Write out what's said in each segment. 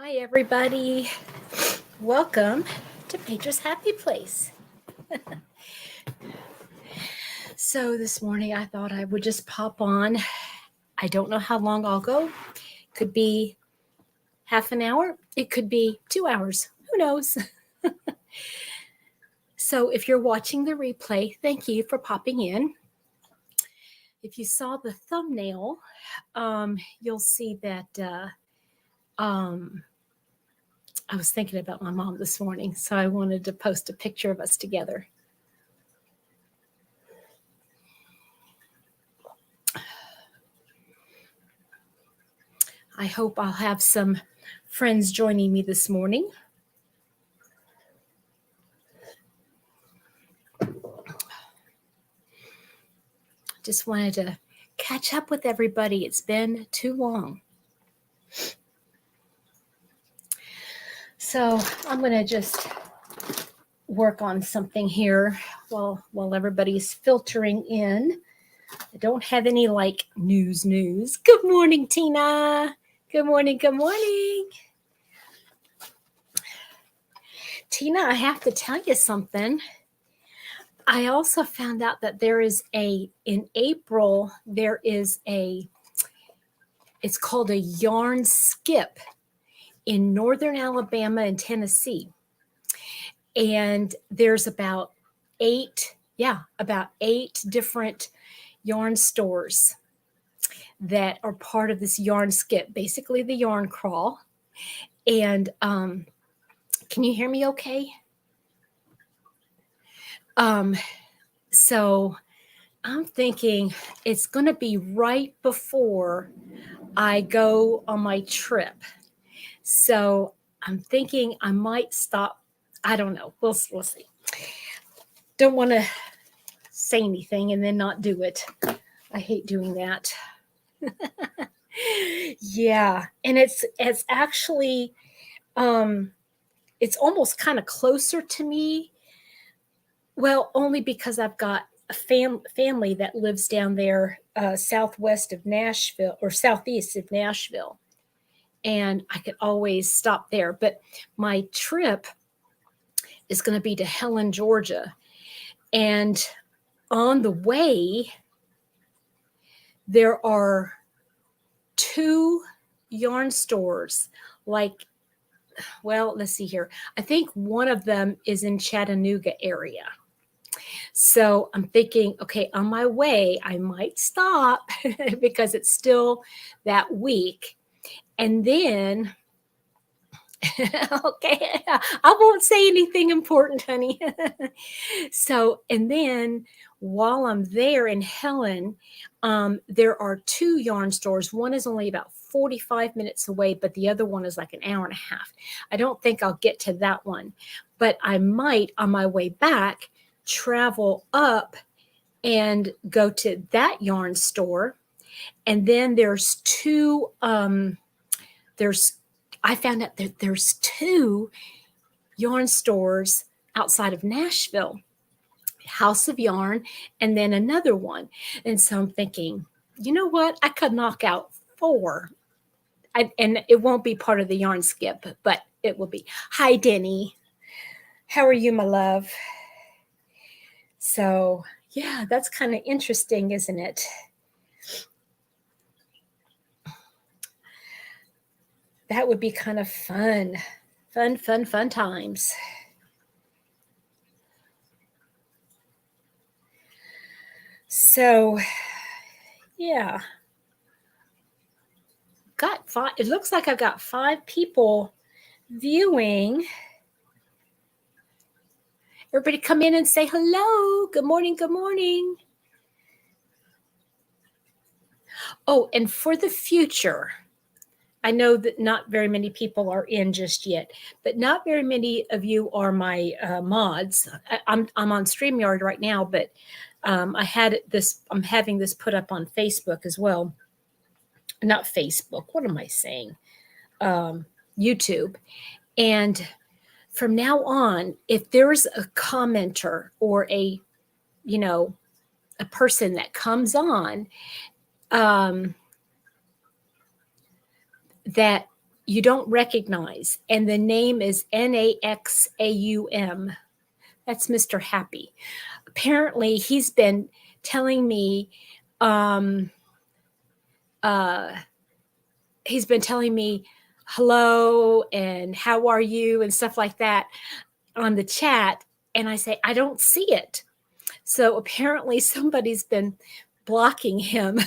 Hi, everybody. Welcome to Petra's Happy Place. So, this morning I thought I would just pop on. I don't know how long I'll go. Could be half an hour, it could be 2 hours. Who knows? So, if you're watching the replay, thank you for popping in. If you saw the thumbnail, you'll see that I was thinking about my mom this morning, so I wanted to post a picture of us together. I hope I'll have some friends joining me this morning. Just wanted to catch up with everybody. It's been too long. So I'm going to just work on something here while everybody's filtering in. I don't have any news. Good morning, Tina. Good morning. Tina, I have to tell you something. I also found out that in April, it's called a yarn skip in northern Alabama and Tennessee. And there's about eight different yarn stores that are part of this yarn skip, basically the yarn crawl. And can you hear me okay? So I'm thinking it's going to be right before I go on my trip. So I'm thinking I might stop. I don't know. We'll see. Don't want to say anything and then not do it. I hate doing that. Yeah. And it's actually, it's almost kind of closer to me. Well, only because I've got a family that lives down there southwest of Nashville or southeast of Nashville. And I could always stop there. But my trip is going to be to Helen, Georgia. And on the way, there are 2 yarn stores. Let's see here. I think one of them is in Chattanooga area. So I'm thinking, okay, on my way, I might stop because it's still that week. And then, okay, I won't say anything important, honey. And then while I'm there in Helen, there are 2 yarn stores. One is only about 45 minutes away, but the other one is like an hour and a half. I don't think I'll get to that one, but I might on my way back travel up and go to that yarn store. And then there's 2, I found out that there's 2 yarn stores outside of Nashville, House of Yarn, and then another one. And so I'm thinking, you know what? I could knock out 4. And it won't be part of the yarn skip, but it will be. Hi, Denny. How are you, my love? So, yeah, that's kind of interesting, isn't it? That would be kind of fun. Fun times. So, yeah. Got 5. It looks like I've got 5 people viewing. Everybody come in and say hello. Good morning. Oh, and for the future, I know that not very many people are in just yet, but not very many of you are my mods. I'm on StreamYard right now, but I'm having this put up on Facebook as well. Not Facebook. What am I saying? YouTube. And from now on, if there's a commenter or a person that comes on, that you don't recognize, and the name is Naxaum. That's Mr. Happy. Apparently, he's been telling me, um, uh, he's been telling me hello and how are you and stuff like that on the chat. And I say, I don't see it. So apparently somebody's been blocking him.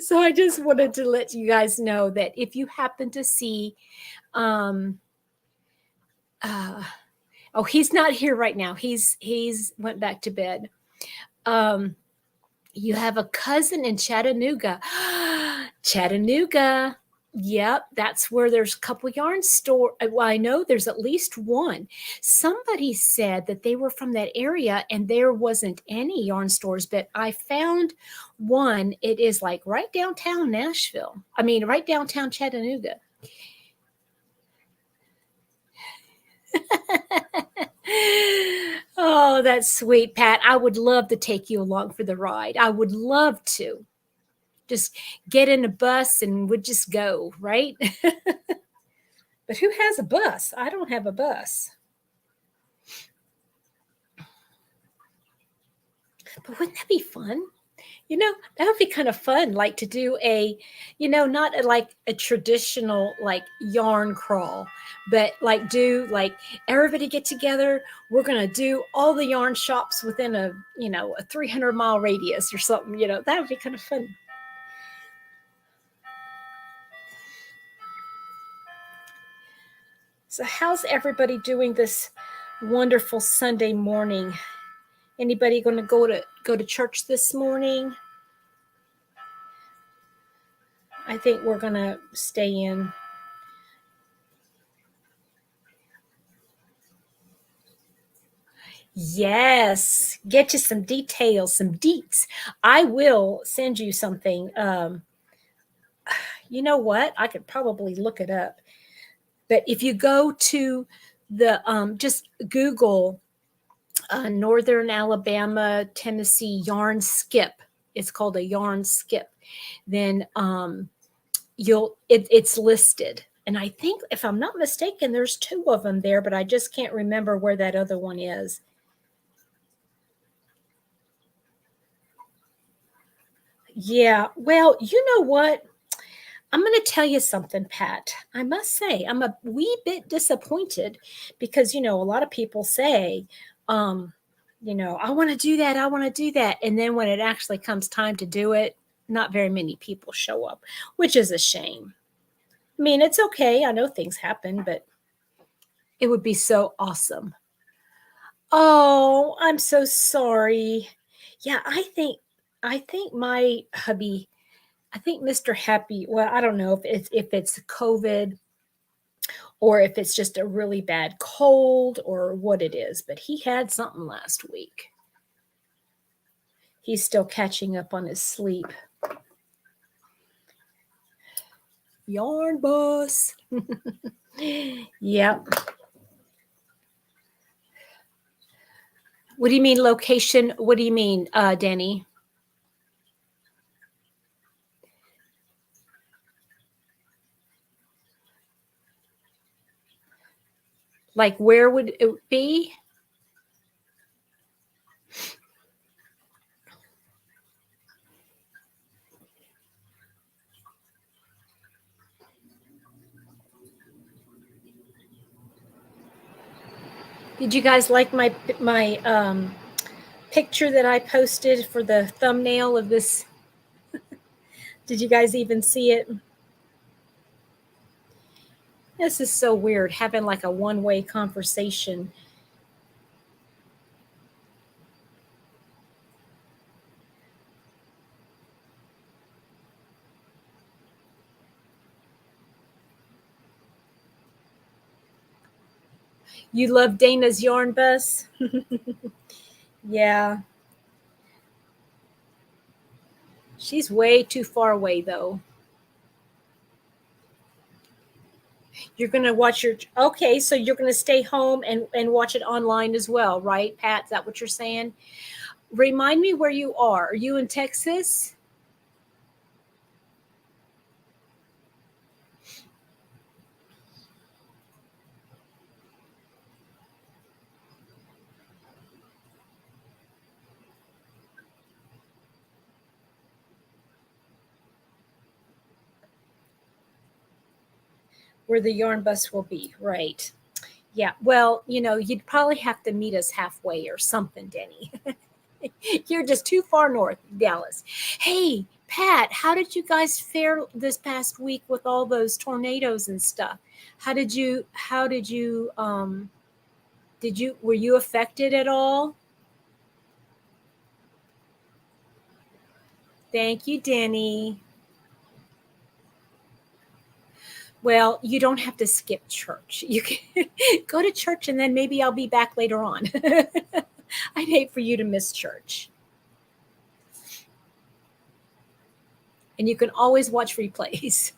So I just wanted to let you guys know that if you happen to see, um, uh, oh, he's not here right now. He's went back to bed. Um, you have a cousin in Chattanooga. Chattanooga. Yep, that's where there's a couple yarn store. Well, I know there's at least one. Somebody said that they were from that area and there wasn't any yarn stores, but I found one. It is like right downtown Nashville. I mean, right downtown Chattanooga. Oh, that's sweet, Pat. I would love to take you along for the ride. I would love to. Just get in a bus and we'd just go, right? But who has a bus? I don't have a bus. But wouldn't that be fun? That would be kind of fun, like to do not like a traditional like yarn crawl, but like do like everybody get together. We're going to do all the yarn shops within a 300-mile radius or something, that would be kind of fun. So how's everybody doing this wonderful Sunday morning? Anybody going to go to church this morning? I think we're going to stay in. Yes, get you some details, some deets. I will send you something. You know what? I could probably look it up. But if you go to the just Google Northern Alabama, Tennessee yarn skip. It's called a yarn skip. Then it's listed. And I think, if I'm not mistaken, there's 2 of them there, but I just can't remember where that other one is. Yeah, well, you know what? I'm going to tell you something, Pat. I must say, I'm a wee bit disappointed because, a lot of people say, I want to do that. I want to do that. And then when it actually comes time to do it, not very many people show up, which is a shame. I mean, it's okay. I know things happen, but it would be so awesome. Oh, I'm so sorry. Yeah, I think my hubby, I think Mr. Happy, well, I don't know if it's COVID or if it's just a really bad cold or what it is, but he had something last week. He's still catching up on his sleep. Yarn bus. Yep. What do you mean location? What do you mean, Danny? Like where would it be? Did you guys like my picture that I posted for the thumbnail of this? Did you guys even see it? This is so weird, having like a one-way conversation. You love Dana's yarn bus? Yeah. She's way too far away, though. You're going to watch okay, so you're going to stay home and watch it online as well, right, Pat? Is that what you're saying? Remind me where you are. Are you in Texas? where the yarn bus will be, right? Yeah. Well, you'd probably have to meet us halfway or something, Denny. You're just too far north, Dallas. Hey, Pat, how did you guys fare this past week with all those tornadoes and stuff? Were you affected at all? Thank you, Denny. Well, you don't have to skip church. You can go to church and then maybe I'll be back later on. I'd hate for you to miss church. And you can always watch replays.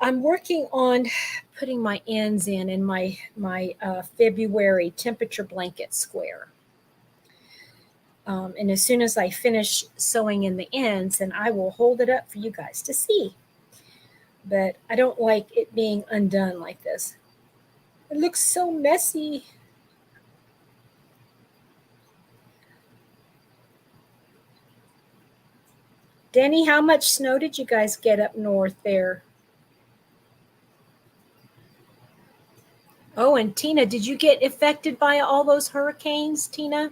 I'm working on putting my ends in my February temperature blanket square. And as soon as I finish sewing in the ends, then I will hold it up for you guys to see. But I don't like it being undone like this. It looks so messy. Denny, how much snow did you guys get up north there? Oh, and Tina, did you get affected by all those hurricanes, Tina?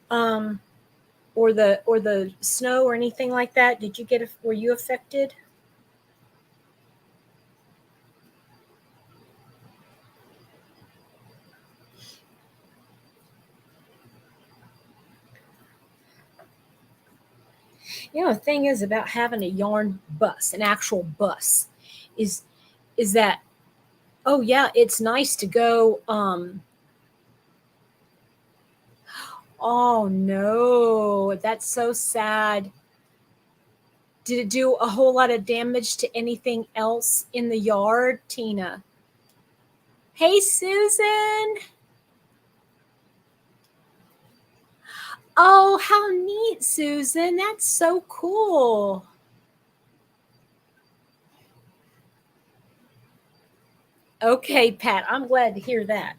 Um, or the snow or anything like that? Were you affected? The thing is about having a yarn bus, an actual bus, is is that, oh yeah, it's nice to go. Oh no, that's so sad. Did it do a whole lot of damage to anything else in the yard, Tina? Hey, Susan. Oh, how neat, Susan. That's so cool. Okay, Pat, I'm glad to hear that.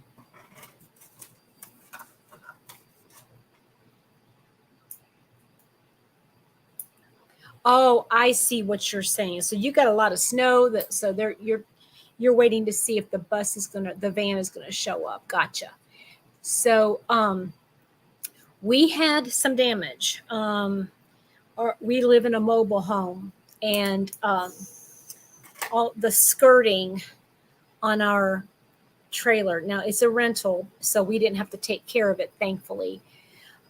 Oh, I see what you're saying. So you got a lot of snow that so there you're waiting to see if the van is gonna show up. Gotcha. So we had some damage. We live in a mobile home, and all the skirting on our trailer. Now it's a rental, so we didn't have to take care of it, thankfully.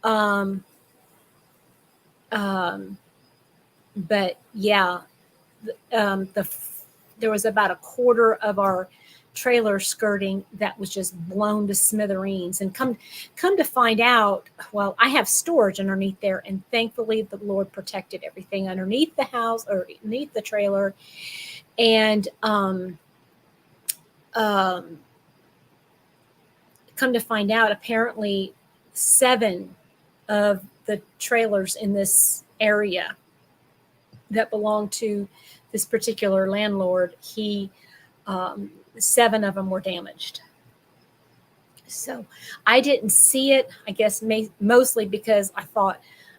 Um, um, but yeah, there was about a quarter of our trailer skirting that was just blown to smithereens. And come to find out, well, I have storage underneath there, and thankfully the Lord protected everything underneath the house or underneath the trailer. And um, come to find out, apparently 7 of the trailers in this area that belong to this particular landlord, 7 of them were damaged. So I didn't see it. I guess mostly because I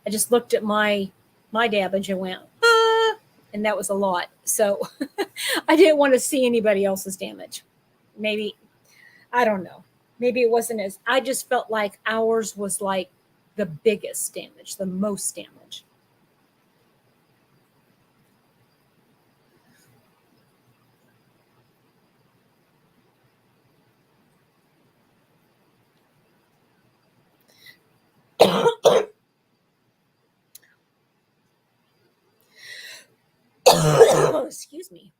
just looked at my damage and went, ah, and that was a lot. So I didn't want to see anybody else's damage. Maybe, I don't know. Maybe it wasn't as, I just felt like ours was like the biggest damage, the most damage. Excuse me.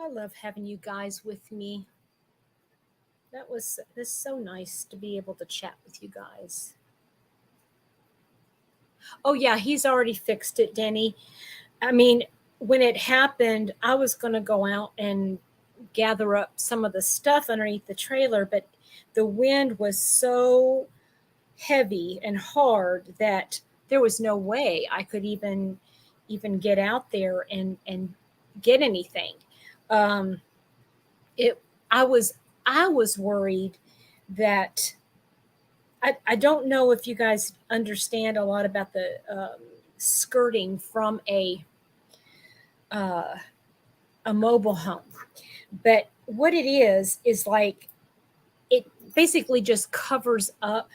I love having you guys with me. This so nice to be able to chat with you guys. Oh yeah, he's already fixed it, Denny. I mean, when it happened, I was going to go out and gather up some of the stuff underneath the trailer, but the wind was so heavy and hard that there was no way I could even get out there and get anything. Um, it I was worried that I don't know if you guys understand a lot about the skirting from uh, a mobile home, but what it is like it basically just covers up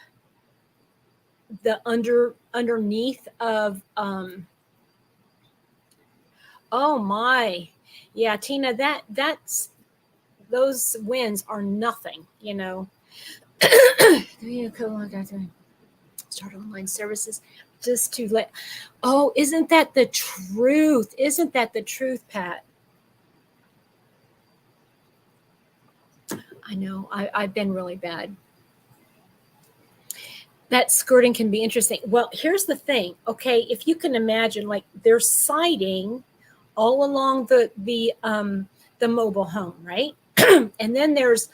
the underneath of oh my, yeah, Tina, that's those winds are nothing, you know. Start online services just to let, oh, isn't that the truth? Isn't that the truth, Pat? I know I've been really bad. That skirting can be interesting. Well, here's the thing. Okay, if you can imagine, like there's siding all along the mobile home, right? And then there's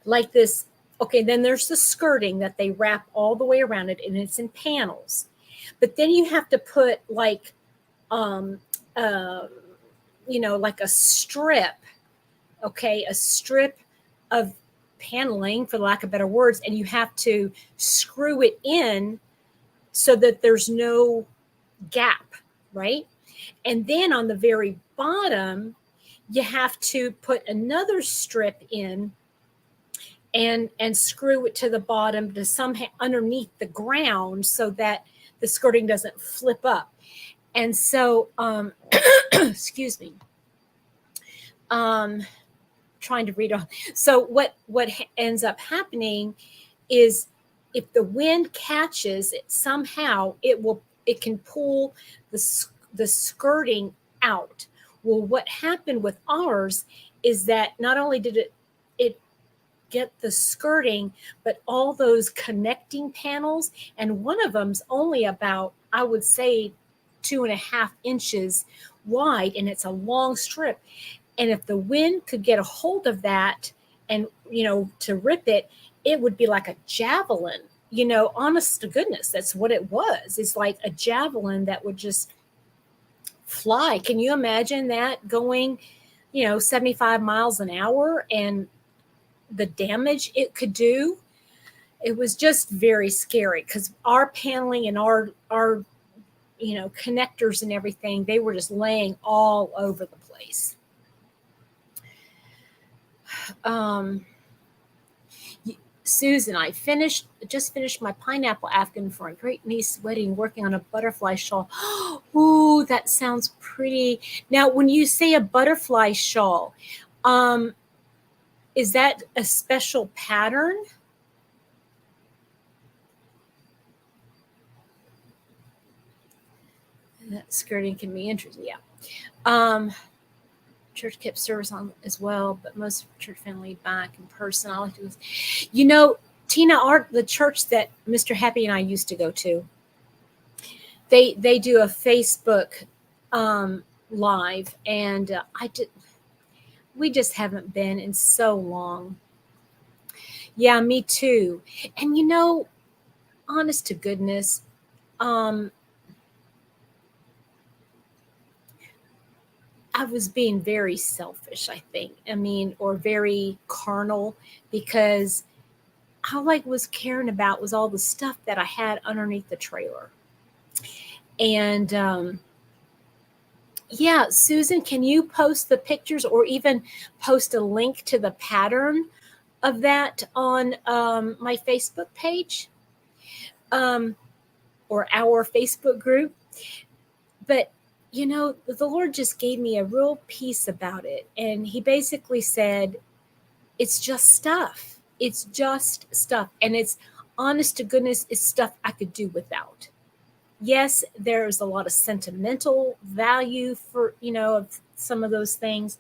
like this. Okay, then there's the skirting that they wrap all the way around it, and it's in panels. But then you have to put like um, uh, like a strip, okay, a strip of paneling, for lack of better words, and you have to screw it in so that there's no gap, right? And then on the very bottom, you have to put another strip in and screw it to the bottom to somehow underneath the ground so that the skirting doesn't flip up. And so, excuse me, um, trying to read on. So what ends up happening is if the wind catches it somehow, it can pull the skirting out. Well, what happened with ours is that not only did it get the skirting, but all those connecting panels, and one of them's only about, I would say, 2.5 inches wide, and it's a long strip. And if the wind could get a hold of that and, to rip it, it would be like a javelin. Honest to goodness, that's what it was. It's like a javelin that would just fly. Can you imagine that going, 75 miles an hour and the damage it could do? It was just very scary because our paneling and our connectors and everything, they were just laying all over the place. um Susan, I just finished my pineapple afghan for a great niece's wedding, working on a butterfly shawl. Ooh, that sounds pretty. Now, when you say a butterfly shawl, um, is that a special pattern? That skirting can be interesting. Yeah. Um, Church kept service on as well, but most church family back in person. I like to, Tina, the church that Mr. Happy and I used to go to, they do a Facebook live, and we just haven't been in so long. Yeah, me too. And honest to goodness, um, I was being very selfish, I think. I mean, or very carnal, because all I was caring about was all the stuff that I had underneath the trailer. And yeah, Susan, can you post the pictures or even post a link to the pattern of that on my Facebook page, um, or our Facebook group? But the Lord just gave me a real peace about it, and He basically said, "It's just stuff. It's just stuff, and it's honest to goodness, it's stuff I could do without." Yes, there's a lot of sentimental value for of some of those things,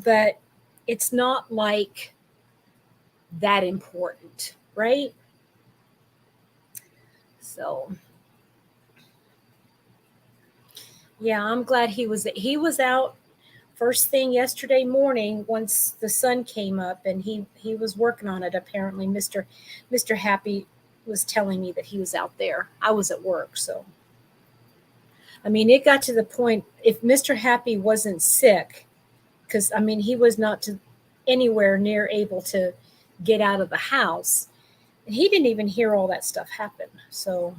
but it's not like that important, right? So yeah, I'm glad he was out first thing yesterday morning, once the sun came up, and he was working on it. Apparently, Mr. Happy was telling me that he was out there. I was at work, so I mean, it got to the point, if Mr. Happy wasn't sick, because I mean, he was not anywhere near able to get out of the house, and he didn't even hear all that stuff happen. So,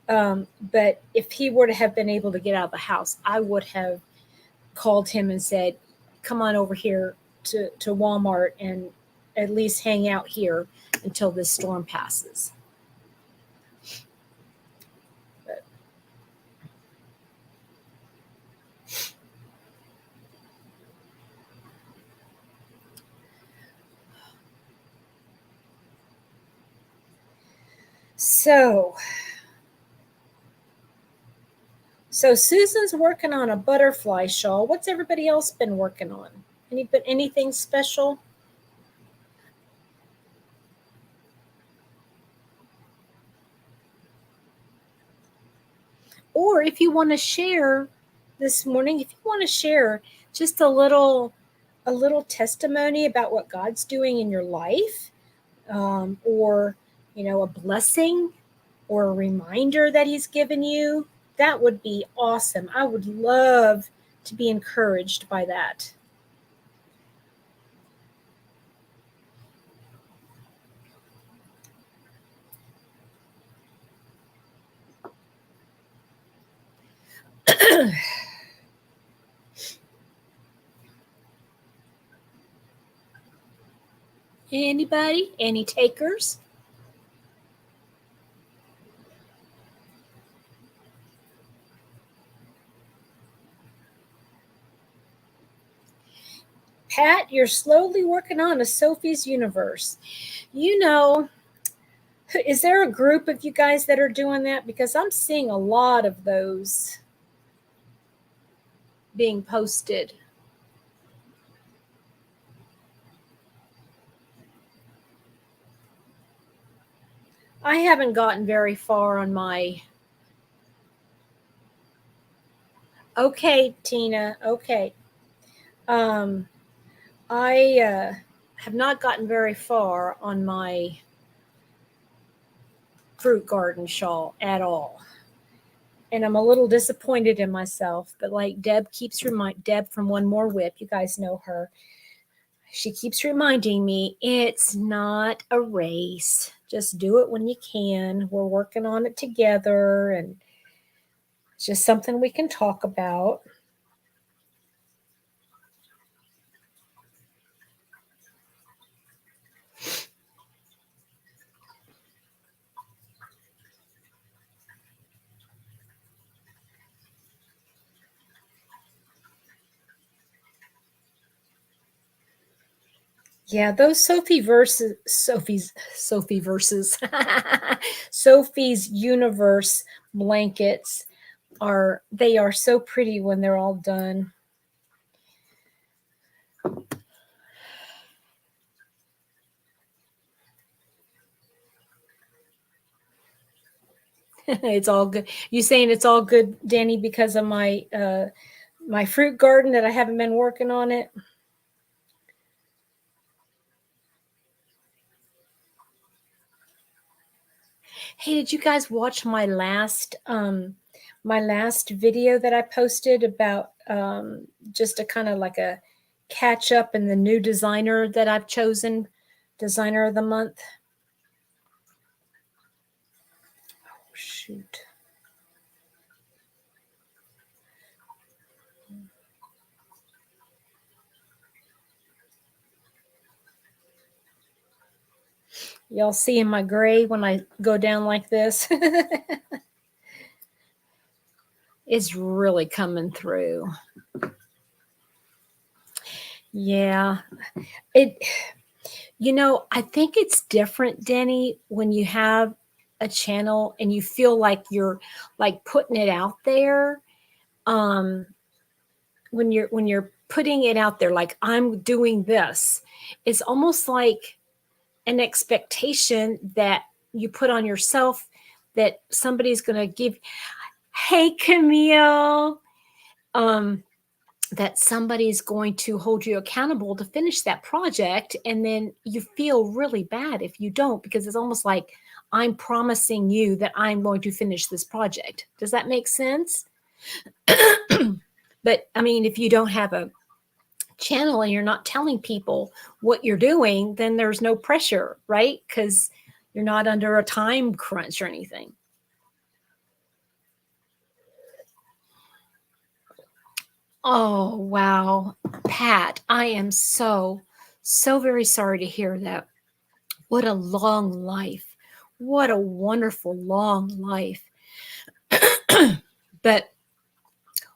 but if he were to have been able to get out of the house, I would have called him and said, "Come on over here to Walmart and at least hang out here until this storm passes." But, so Susan's working on a butterfly shawl. What's everybody else been working on? Anything special? Or if you want to share this morning, if you want to share just a little testimony about what God's doing in your life, or a blessing or a reminder that He's given you, that would be awesome. I would love to be encouraged by that. Anybody? Any takers? Pat, you're slowly working on a Sophie's Universe. Is there a group of you guys that are doing that? Because I'm seeing a lot of those being posted. I haven't gotten very far on my. Okay, Tina. Okay. I have not gotten very far on my fruit garden shawl at all. And I'm a little disappointed in myself, but like Deb from One More Whip, you guys know her. She keeps reminding me it's not a race. Just do it when you can. We're working on it together, and it's just something we can talk about. Yeah, those Sophie verses, Sophie's Universe blankets they are so pretty when they're all done. It's all good. You saying it's all good, Danny, because of my fruit garden that I haven't been working on it? Hey, did you guys watch my last video that I posted about just a kind of like a catch up in the new designer that I've chosen, designer of the month? Oh, shoot. Y'all seeing my gray when I go down like this? It's really coming through. Yeah. I think it's different, Denny, when you have a channel and you feel like you're like putting it out there. Um, when you're putting it out there, like I'm doing this, it's almost like an expectation that you put on yourself that somebody's going to give. Hey, Camille. Um, that somebody's going to hold you accountable to finish that project, and then you feel really bad if you don't, because it's almost like I'm promising you that I'm going to finish this project. Does that make sense? But I mean, if you don't have a channel and you're not telling people what you're doing, then there's no pressure, right? Because you're not under a time crunch or anything. Oh, wow. Pat, I am so very sorry to hear that. What a long life. What a wonderful long life. But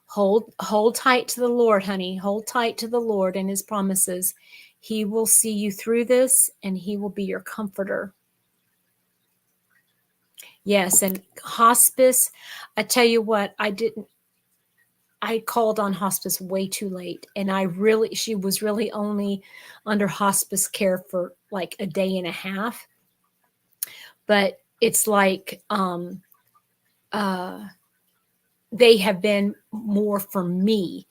hold tight to the Lord, honey. Hold tight to the Lord and his promises. He will see you through this, and he will be your comforter. Yes, and hospice, I tell you what, I called on hospice way too late, and she was really only under hospice care for like a day and a half. But it's like they have been more for me.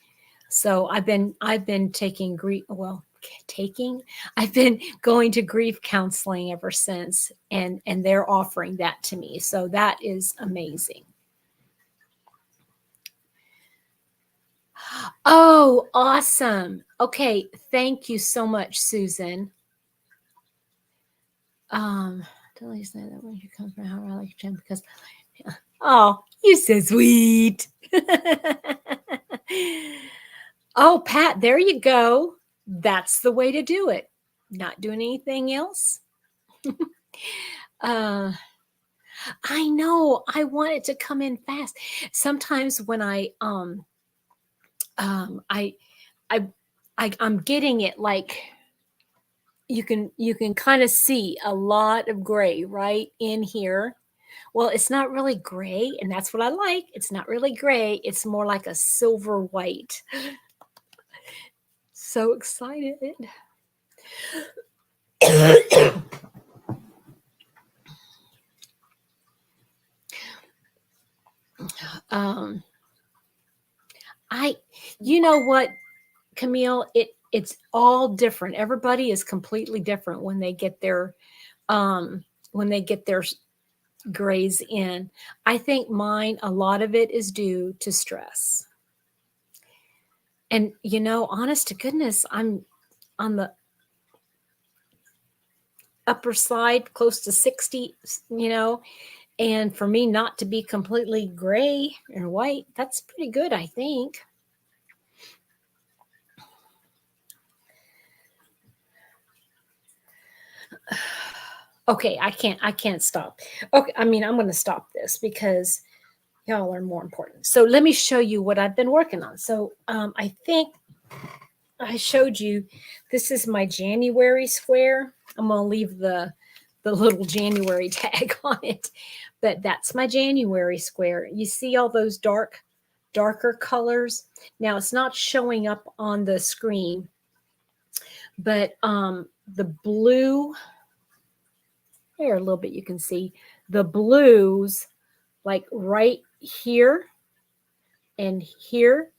So I've been taking grief, well, taking, I've been going to grief counseling ever since, and they're offering that to me. So that is amazing. Oh, awesome. Okay, thank you so much, Susan. Tell you say that when you come from how I like Jim, because oh, you're so sweet. Oh, Pat, there you go. That's the way to do it. Not doing anything else. uh, I know. I want it to come in fast. Sometimes when um I I, I'm getting it like you can kind of see a lot of gray right in here. Well, it's not really gray, and that's what I like. It's not really gray. It's more like a silver white. So excited. um I you know what, Camille, it's all different. Everybody is completely different um when they get their grays in. I think mine, a lot of it is due to stress. And honest to goodness, I'm on the upper side, close to 60, and for me not to be completely gray or white, that's pretty good, I think. Okay, I can't stop. Okay, I mean, I'm going to stop this because y'all are more important. So let me show you what I've been working on. So I think I showed you, this is my January square. I'm going to leave the little January tag on it, but that's my January square. You see all those darker colors. Now it's not showing up on the screen, but the blue, there a little bit you can see the blues, like right here and here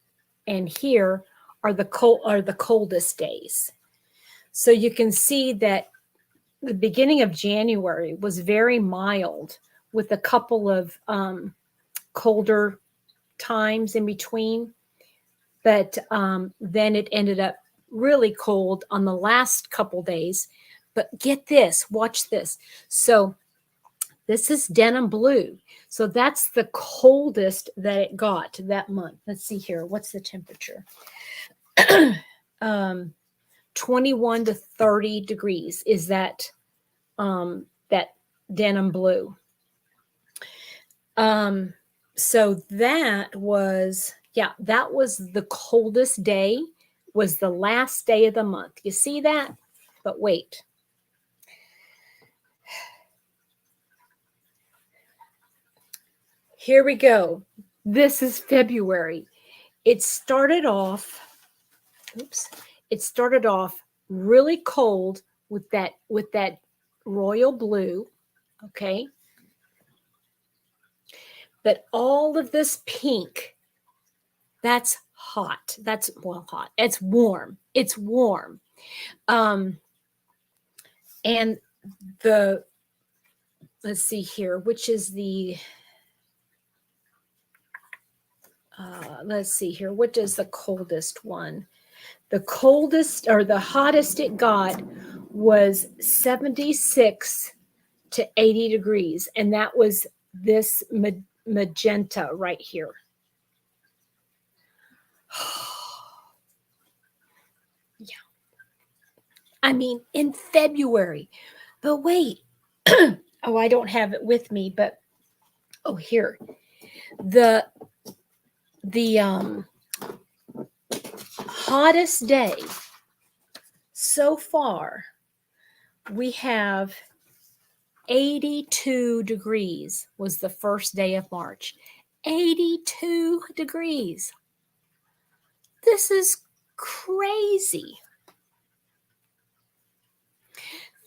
and here are the coldest days. So you can see that the beginning of January was very mild with a couple of colder times in between. But then it ended up really cold on the last couple days. But get this, watch this. So this is denim blue. So that's the coldest that it got that month. Let's see here. What's the temperature? um, 21 to 30 degrees is that denim blue. So that was, yeah, that was the coldest day, was the last day of the month. You see that? But wait. Here we go. This is February. It started off, oops, it started off really cold with that royal blue, okay? But all of this pink, that's hot. That's well hot. It's warm. It's warm. Um and the let's see here, which is the let's see here, what is the coldest one? The coldest or the hottest it got was 76 to 80 degrees, and that was this magenta right here. Yeah. I mean, in February. But wait. Oh, I don't have it with me, but oh, here. The hottest day so far, we have 82 degrees was the first day of March. 82 degrees. This is crazy.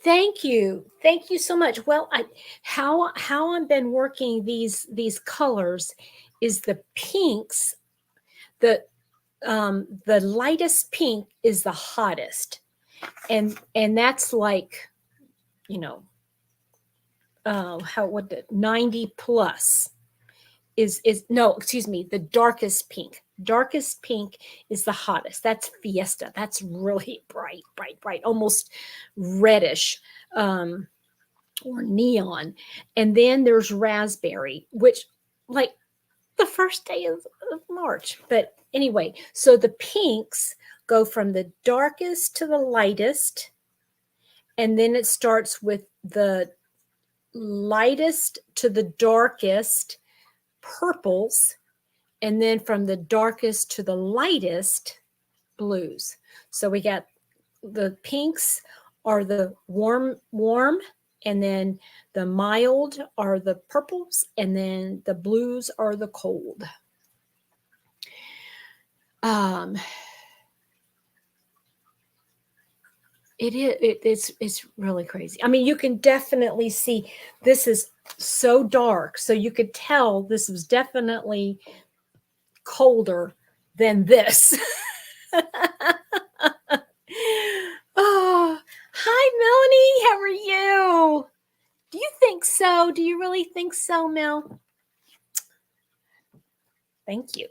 Thank you. Thank you so much. Well, how I've been working these colors is the pinks. The lightest pink is the hottest. And that's like, you know, how what the 90 plus is no, excuse me, the darkest pink. Darkest pink is the hottest. That's Fiesta. That's really bright, bright, bright, almost reddish, or neon. And then there's raspberry, which like the first day of March. But anyway, so the pinks go from the darkest to the lightest, and then it starts with the lightest to the darkest purples, and then from the darkest to the lightest blues. So we got the pinks are the warm, and then the mild are the purples, and then the blues are the cold. It's really crazy. I mean, you can definitely see this is so dark, so you could tell this was definitely colder than this. Oh, hi, Melanie. How are you? Do you think so? Do you really think so, Mel? Thank you.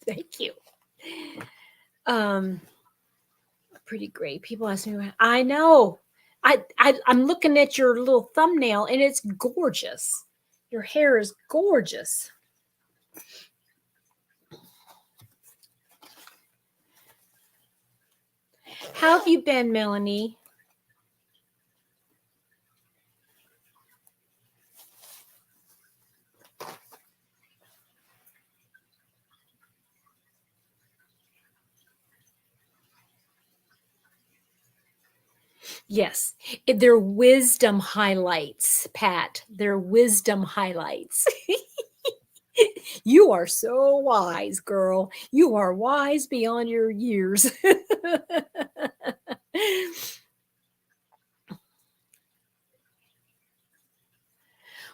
Thank you. Pretty great. People ask me, I know. I'm looking at your little thumbnail and it's gorgeous. Your hair is gorgeous. How have you been, Melanie? Yes, they're wisdom highlights, Pat. They're wisdom highlights. You are so wise, girl. You are wise beyond your years.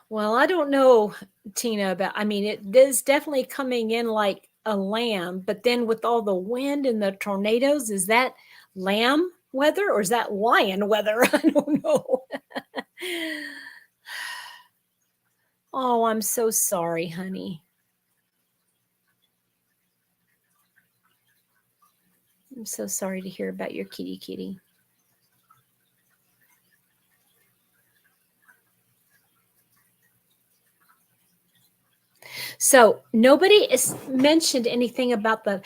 Well, I don't know, Tina, about, I mean, it is definitely coming in like a lamb, but then with all the wind and the tornadoes, is that lamb weather or is that lion weather? I don't know. Oh, I'm so sorry, honey. I'm so sorry to hear about your kitty. So nobody has mentioned anything about the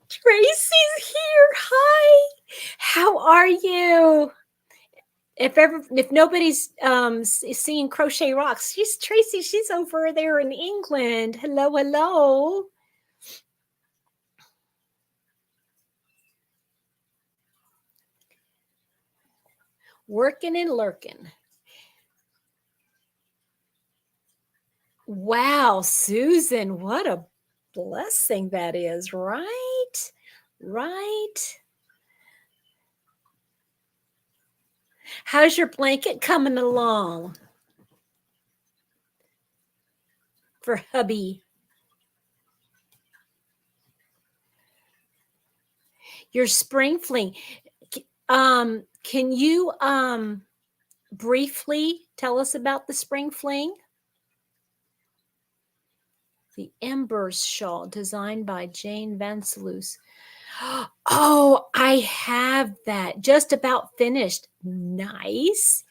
Tracy's here. Hi. How are you? If nobody's seeing Crochet Rocks, she's Tracy. She's over there in England. Hello. Working and lurking. Wow, Susan, what a blessing that is, right? Right. How's your blanket coming along for hubby? Your spring fling. Can you briefly tell us about the spring fling? The Embers shawl designed by Jane Vanceloos. Oh, I have that. Just about finished. Nice.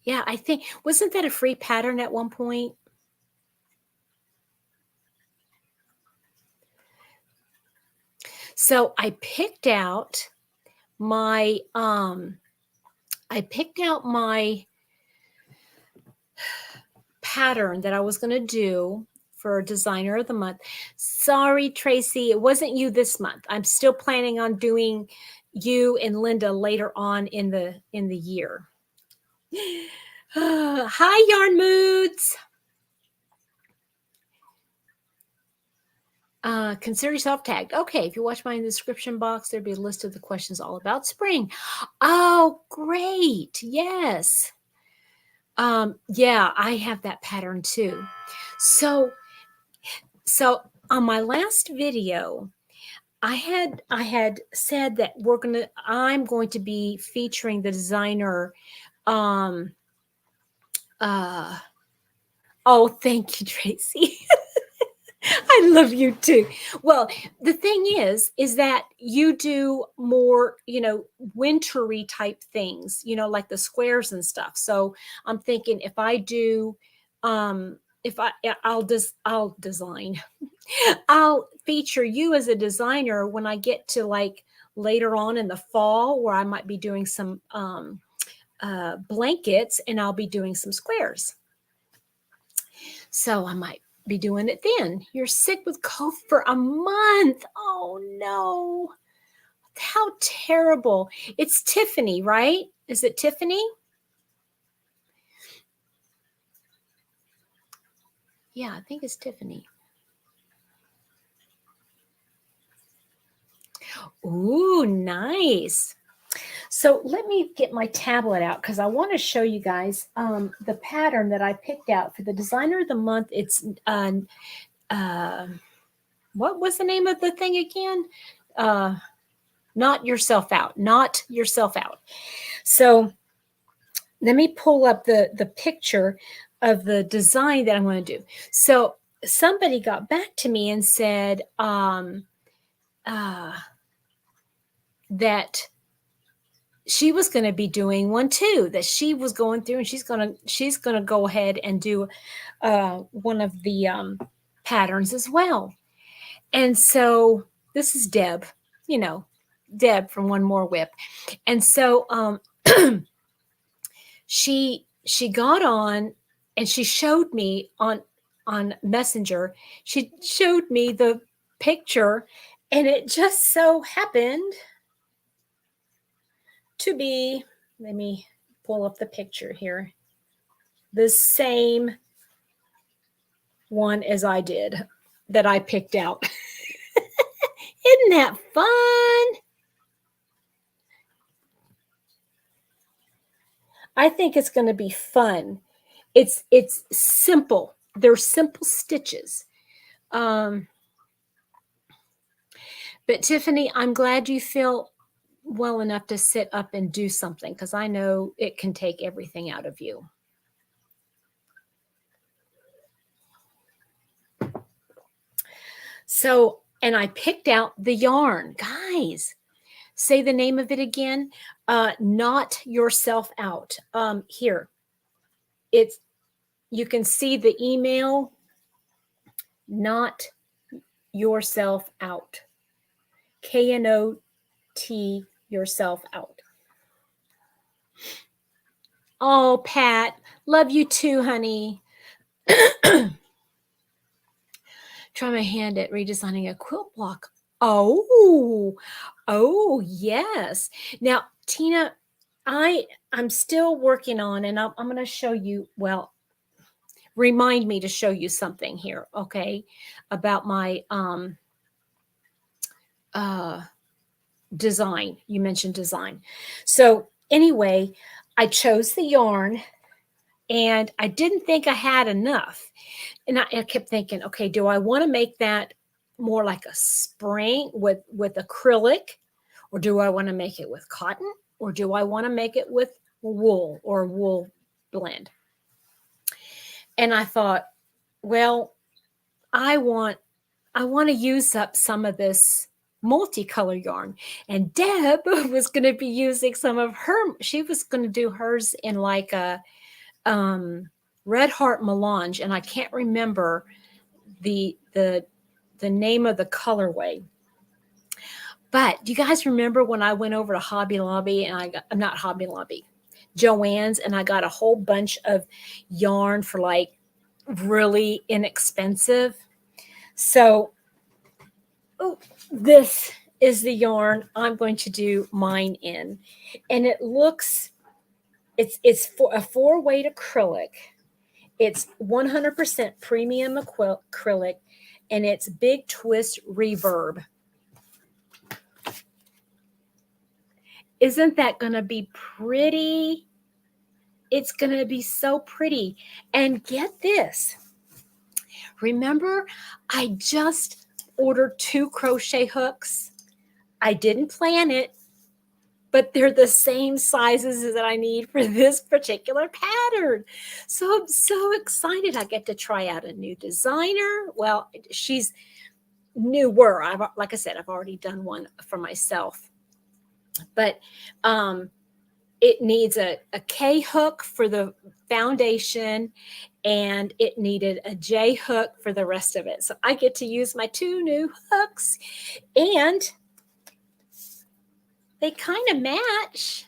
Yeah, I think, wasn't that a free pattern at one point? So I picked out my pattern that I was going to do for designer of the month. Sorry, Tracy, it wasn't you this month. I'm still planning on doing you and Linda later on in the year. Hi, Yarn Moods. Consider yourself tagged. Okay, if you watch my description box, there'd be a list of the questions all about spring. Oh, great. Yes. Yeah, I have that pattern too. So on my last video, I had said that I'm going to be featuring the designer. Oh, thank you, Tracy. I love you too. Well, the thing is that you do more, wintry type things, like the squares and stuff. So I'm thinking if I do, if I, I'll design, I'll feature you as a designer when I get to like later on in the fall, where I might be doing some blankets and I'll be doing some squares. So I might be doing it then. You're sick with COVID for a month. Oh no. How terrible. It's Tiffany, right? Is it Tiffany? Yeah, I think it's Tiffany. Ooh, nice. So let me get my tablet out because I want to show you guys the pattern that I picked out for the designer of the month. It's what was the name of the thing again? Not yourself out. Not yourself out. So let me pull up the picture of the design that I'm going to do. So somebody got back to me and said that she was going to be doing one too, that she was going through, and she's going to go ahead and do one of the patterns as well. And so this is Deb, Deb from One More Whip. And so she got on and she showed me on Messenger. She showed me the picture, and it just so happened to be, let me pull up the picture here, the same one as I did that I picked out. Isn't that fun? I think it's going to be fun. It's simple. They're simple stitches. But Tiffany, I'm glad you feel well enough to sit up and do something, because I know it can take everything out of you. So, and I picked out the yarn. Guys, say the name of it again. Not yourself out. Here. It's, you can see the email. Not yourself out. KNOT yourself out. Oh, Pat, love you too, honey. Try my hand at redesigning a quilt block. Oh, yes. Now, Tina, I'm still working on, and I'm going to show you, well, remind me to show you something here, okay, about my design. You mentioned design. So anyway, I chose the yarn and I didn't think I had enough. And I kept thinking, okay, do I want to make that more like a spring with acrylic, or do I want to make it with cotton, or do I want to make it with wool or a wool blend? And I thought, well, I want I want to use up some of this multicolor yarn. And Deb was going to be using some of she was going to do hers in like a um, Red Heart melange, and I can't remember the the the name of the colorway. But do you guys remember when I went over to Hobby Lobby and I'm not Hobby Lobby, Joann's, and I got a whole bunch of yarn for like really inexpensive? So oh, this is the yarn I'm going to do mine in, and it's for a 4-weight acrylic. It's 100% premium acrylic, and it's Big Twist Reverb. Isn't that going to be pretty? It's going to be so pretty. And get this. Remember, I just ordered 2 crochet hooks. I didn't plan it, but they're the same sizes that I need for this particular pattern. So I'm so excited. I get to try out a new designer. Well, she's newer. Like I said, I've already done one for myself. But it needs a K hook for the foundation, and it needed a J hook for the rest of it. So I get to use my 2 new hooks, and they kind of match.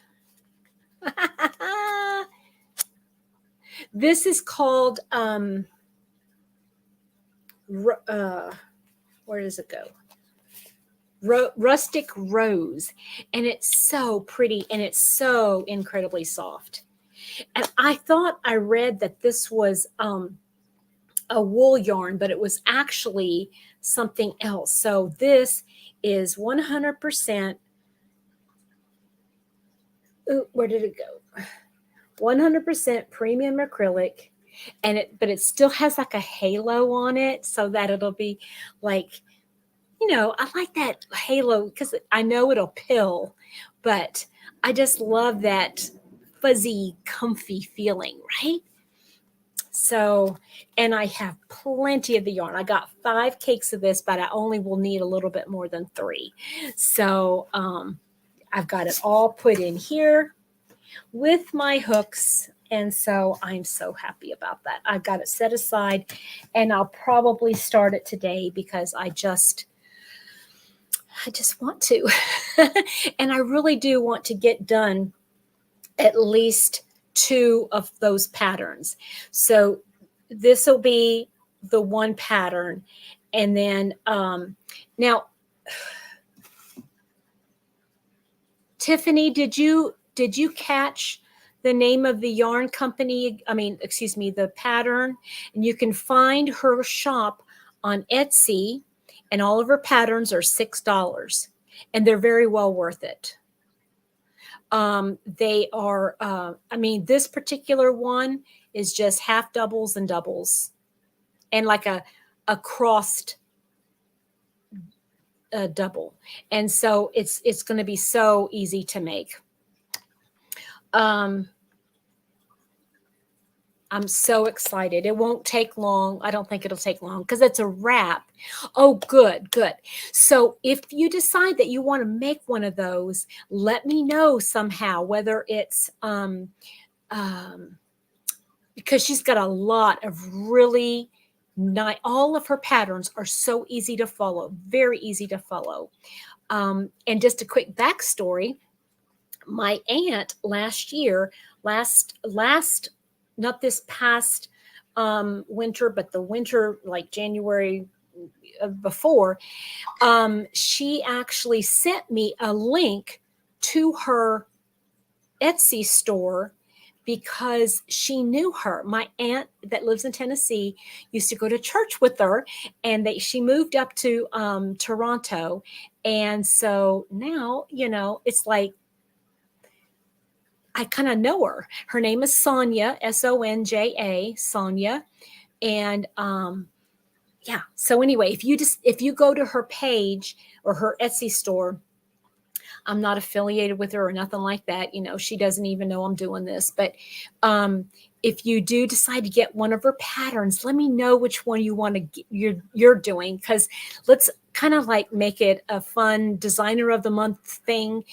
This is called, where does it go? Rustic Rose, and it's so pretty and it's so incredibly soft. And I thought I read that this was a wool yarn, but it was actually something else. So this is 100%. Ooh, where did it go? 100% premium acrylic, but it still has like a halo on it, so that it'll be like, I like that halo because I know it'll pill, but I just love that fuzzy, comfy feeling, right? So, and I have plenty of the yarn. I got 5 cakes of this, but I only will need a little bit more than 3. So, I've got it all put in here with my hooks. And so I'm so happy about that. I've got it set aside, and I'll probably start it today because I just want to. And I really do want to get done at least 2 of those patterns. So this will be the one pattern. And then now, Tiffany, did you catch the name of the yarn company? Excuse me, the pattern. And you can find her shop on Etsy, and all of her patterns are $6, and they're very well worth it. They are, this particular one is just half doubles and doubles, and like a crossed double. And so it's going to be so easy to make. I'm so excited. It won't take long. I don't think it'll take long because it's a wrap. Oh, good. So if you decide that you want to make one of those, let me know somehow, whether it's because she's got a lot of really nice, all of her patterns are so easy to follow, very easy to follow. And just a quick backstory. My aunt last year, not this past winter, but the winter like January before, she actually sent me a link to her Etsy store because she knew her. My aunt that lives in Tennessee used to go to church with her, and she moved up to Toronto. And so now, it's like, I kind of know her. Her name is Sonia, Sonja, Sonia. And yeah. So anyway, if you go to her page or her Etsy store, I'm not affiliated with her or nothing like that. You know, she doesn't even know I'm doing this. But if you do decide to get one of her patterns, let me know which one you want to get, you're doing, because let's kind of like make it a fun designer of the month thing.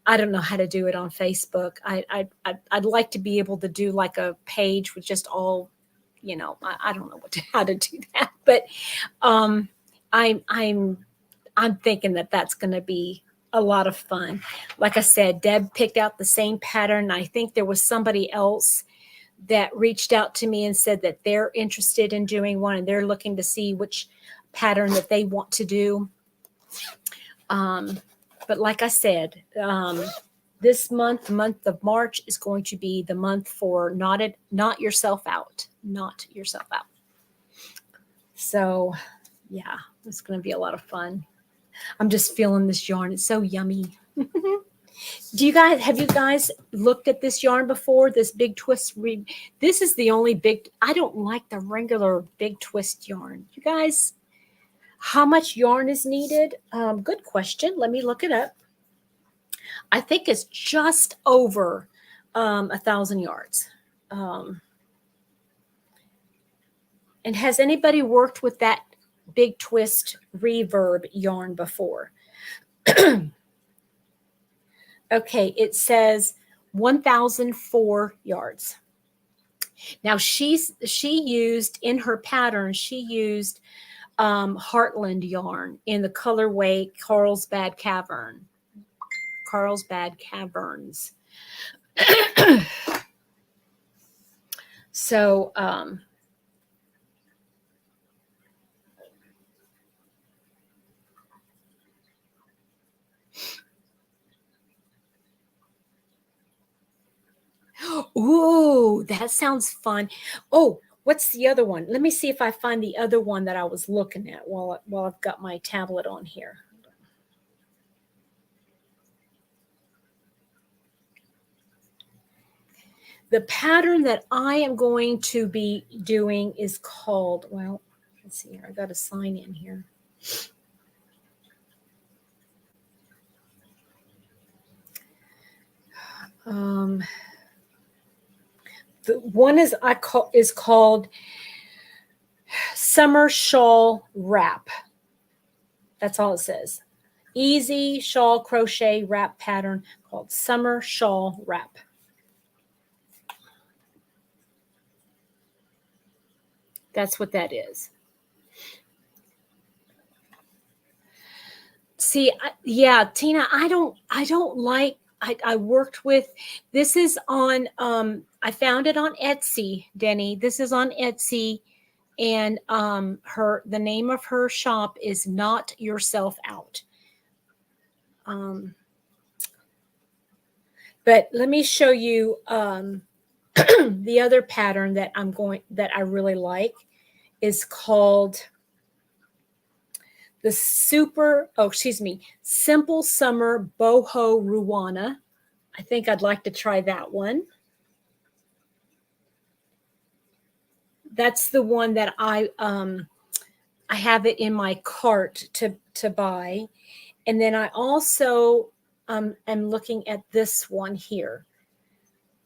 I don't know how to do it on Facebook. I'd like to be able to do like a page with just all, you know, I don't know how to do that, but um, I'm thinking that that's going to be a lot of fun. Like I said, Deb picked out the same pattern. I think there was somebody else that reached out to me and said that they're interested in doing one and they're looking to see which pattern that they want to do. But like I said, this month, the month of March, is going to be the month for not yourself out, not yourself out. So yeah, it's going to be a lot of fun. I'm just feeling this yarn. It's so yummy. Have you guys looked at this yarn before? This big twist this is the only big, I don't like the regular big twist yarn. You guys, how much yarn is needed? Good question. Let me look it up. I think it's just over 1,000 yards. And has anybody worked with that big twist reverb yarn before? Okay, it says 1,004 yards. Now she used in her pattern, she used Heartland yarn in the colorway Carlsbad Cavern. Carlsbad Caverns. So ooh, that sounds fun. Oh, what's the other one? Let me see if I find the other one that I was looking at while I've got my tablet on here. The pattern that I am going to be doing is called, well, let's see here. I got to sign in here. The one is called Summer Shawl Wrap. That's all it says. Easy shawl crochet wrap pattern called Summer Shawl Wrap. That's what that is. See, yeah, Tina, I don't like, I worked with, this is on, I found it on Etsy, Denny. This is on Etsy, and the name of her shop is Not Yourself Out. But let me show you the other pattern that I really like is called the Simple Summer Boho Ruana. I think I'd like to try that one. That's the one that I have it in my cart to buy. And then I also am looking at this one here.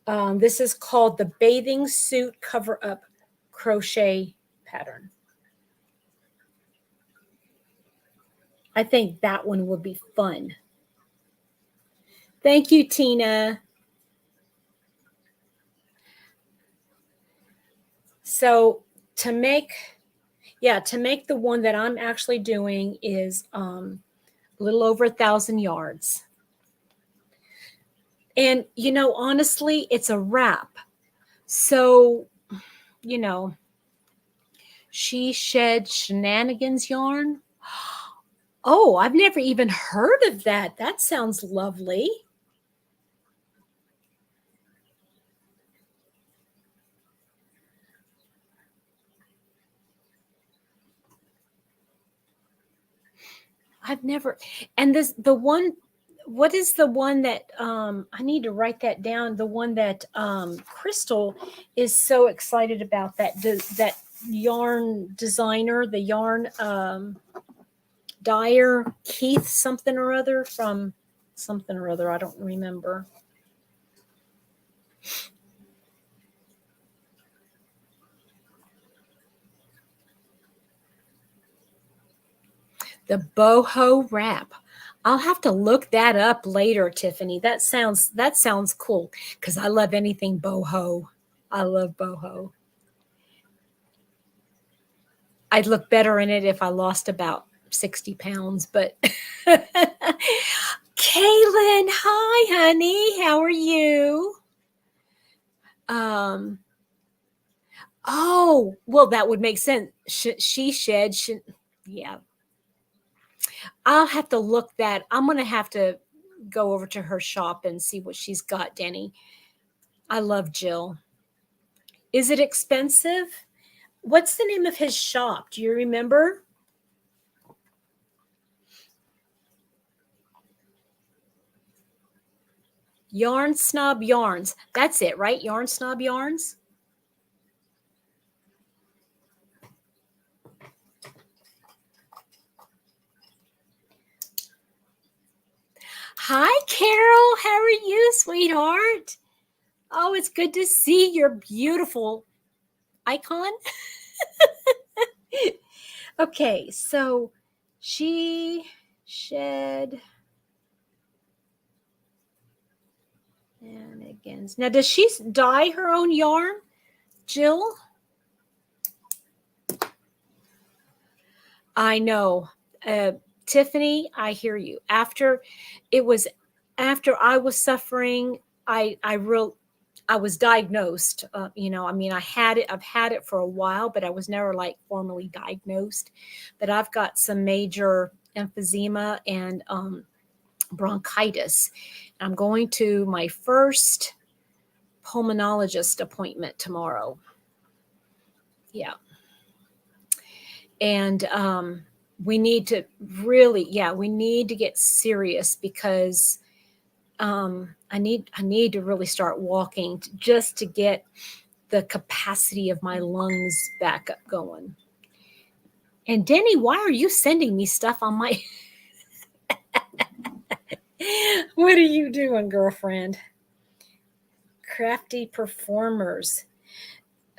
This is called the Bathing Suit Cover Up Crochet Pattern. I think that one would be fun. Thank you, Tina. So to make the one that I'm actually doing is a little over 1,000 yards. And, you know, honestly, it's a wrap. So, you know, She Shed Shenanigans yarn. Oh, I've never even heard of that. That sounds lovely. I've never, and the one, what is the one that I need to write that down? The one that Crystal is so excited about, that yarn designer, the yarn dyer, Keith something or other, from something or other. I don't remember. The boho wrap. I'll have to look that up later, Tiffany. That sounds cool because I love anything boho. I love boho. I'd look better in it if I lost about 60 pounds, but Kaylin, hi, honey. How are you? Um, oh, well, that would make sense. Yeah. I'll have to look that. I'm going to have to go over to her shop and see what she's got, Denny. I love Jill. Is it expensive? What's the name of his shop? Do you remember? Yarn Snob Yarns. That's it, right? Yarn Snob Yarns. Hi, Carol. How are you, sweetheart? Oh, it's good to see your beautiful icon. Okay, so she shed and again. Now, does she dye her own yarn, Jill? I know. Tiffany, I hear you. It was after I was suffering, I was diagnosed. I mean, I've had it for a while, but I was never like formally diagnosed. But I've got some major emphysema and bronchitis. I'm going to my first pulmonologist appointment tomorrow. Yeah. And we need to really, yeah, we need to get serious because I need to really start walking just to get the capacity of my lungs back up going. And Denny, why are you sending me stuff on my? What are you doing, girlfriend? Crafty Performers.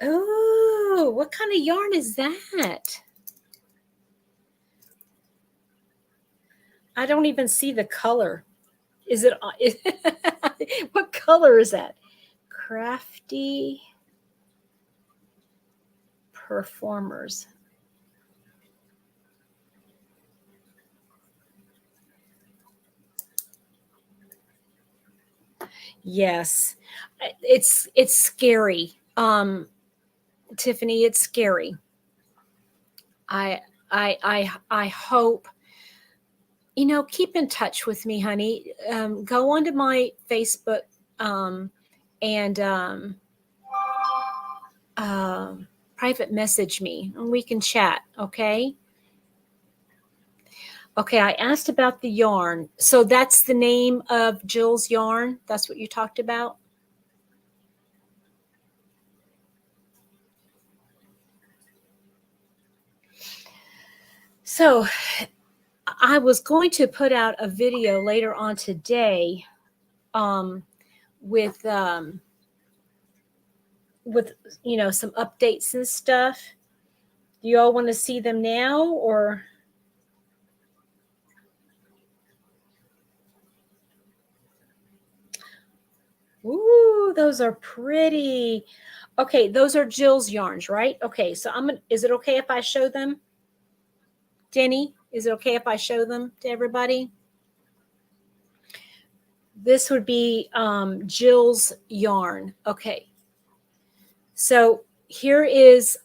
Oh, what kind of yarn is that? I don't even see the color. Is it? What color is that? Crafty Performers. Yes, it's scary. Tiffany, it's scary. I I hope keep in touch with me, honey. Go onto my Facebook and private message me, and we can chat. Okay. Okay. I asked about the yarn, so that's the name of Jill's yarn. That's what you talked about. So I was going to put out a video later on today um, with with some updates and stuff. Do you all want to see them now or? Ooh, those are pretty. Okay, those are Jill's yarns, right? Okay, so is it okay if I show them? Denny, is it okay if I show them to everybody? This would be Jill's yarn. Okay. So here is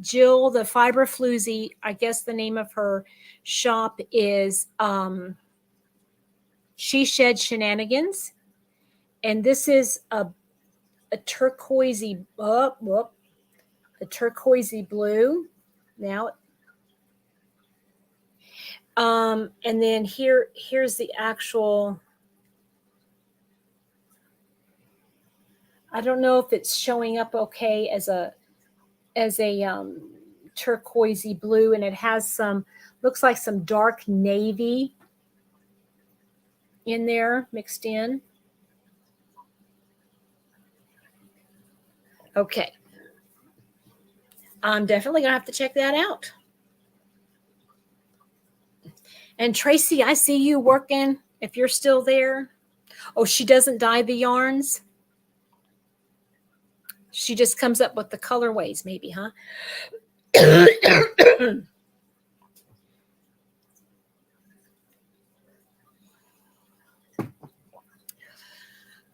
Jill, the Fiber Floozy. I guess the name of her shop is She Shed Shenanigans. And this is a turquoisey, a turquoisey blue. Now, and then here's the actual I don't know if it's showing up okay as a turquoisey blue, and it has some, looks like some dark navy in there mixed in. Okay. I'm definitely gonna have to check that out. And Tracy, I see you working if you're still there. Oh, she doesn't dye the yarns. She just comes up with the colorways, maybe, huh?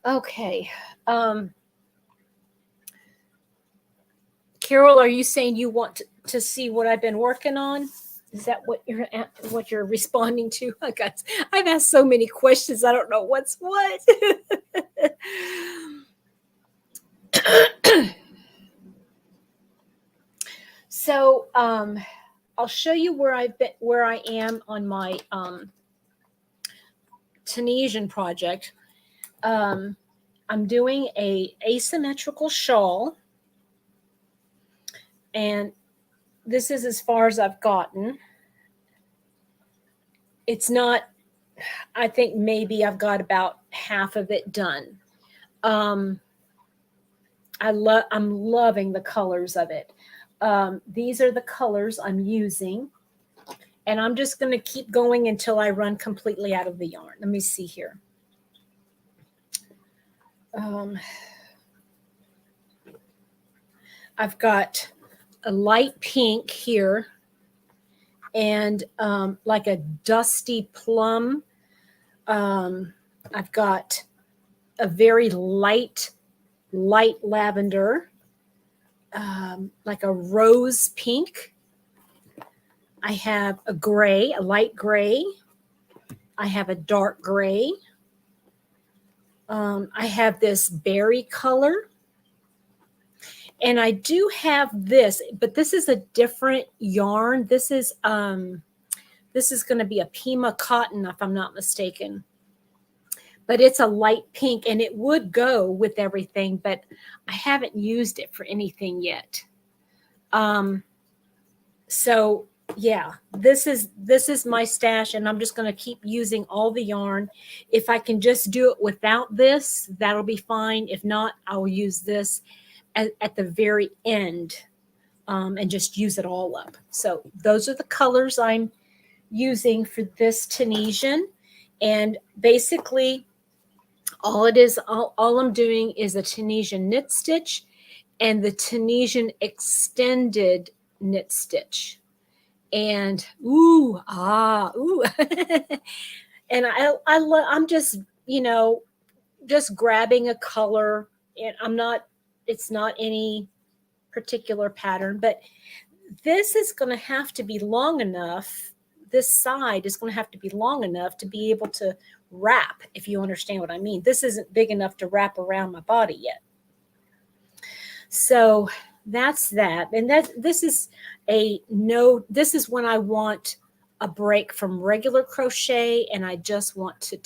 Okay. Carol, are you saying you want to see what I've been working on? Is that what you're responding to? I've asked so many questions. I don't know what's what. So I'll show you where I am on my Tunisian project. I'm doing a asymmetrical shawl, and this is as far as I've gotten. It's not, I think maybe I've got about half of it done. I'm loving the colors of it. These are the colors I'm using, and I'm just going to keep going until I run completely out of the yarn. Let me see here. I've got a light pink here, and like a dusty plum. I've got a very light lavender, like a rose pink. I have a gray, a light gray. I have a dark gray. I have this berry color. And I do have this, but this is a different yarn. This is going to be a Pima cotton, if I'm not mistaken. But it's a light pink, and it would go with everything, but I haven't used it for anything yet. So yeah, this is my stash, and I'm just going to keep using all the yarn. If I can just do it without this, that'll be fine. If not, I'll use this at the very end, and just use it all up. So those are the colors I'm using for this Tunisian. And basically all I'm doing is a Tunisian knit stitch and the Tunisian extended knit stitch. And ooh. And I'm just, just grabbing a color, and it's not any particular pattern, but this is going to have to be long enough. This side is going to have to be long enough to be able to wrap, if you understand what I mean. This isn't big enough to wrap around my body yet. So that's that. And this is when I want a break from regular crochet, and I just want to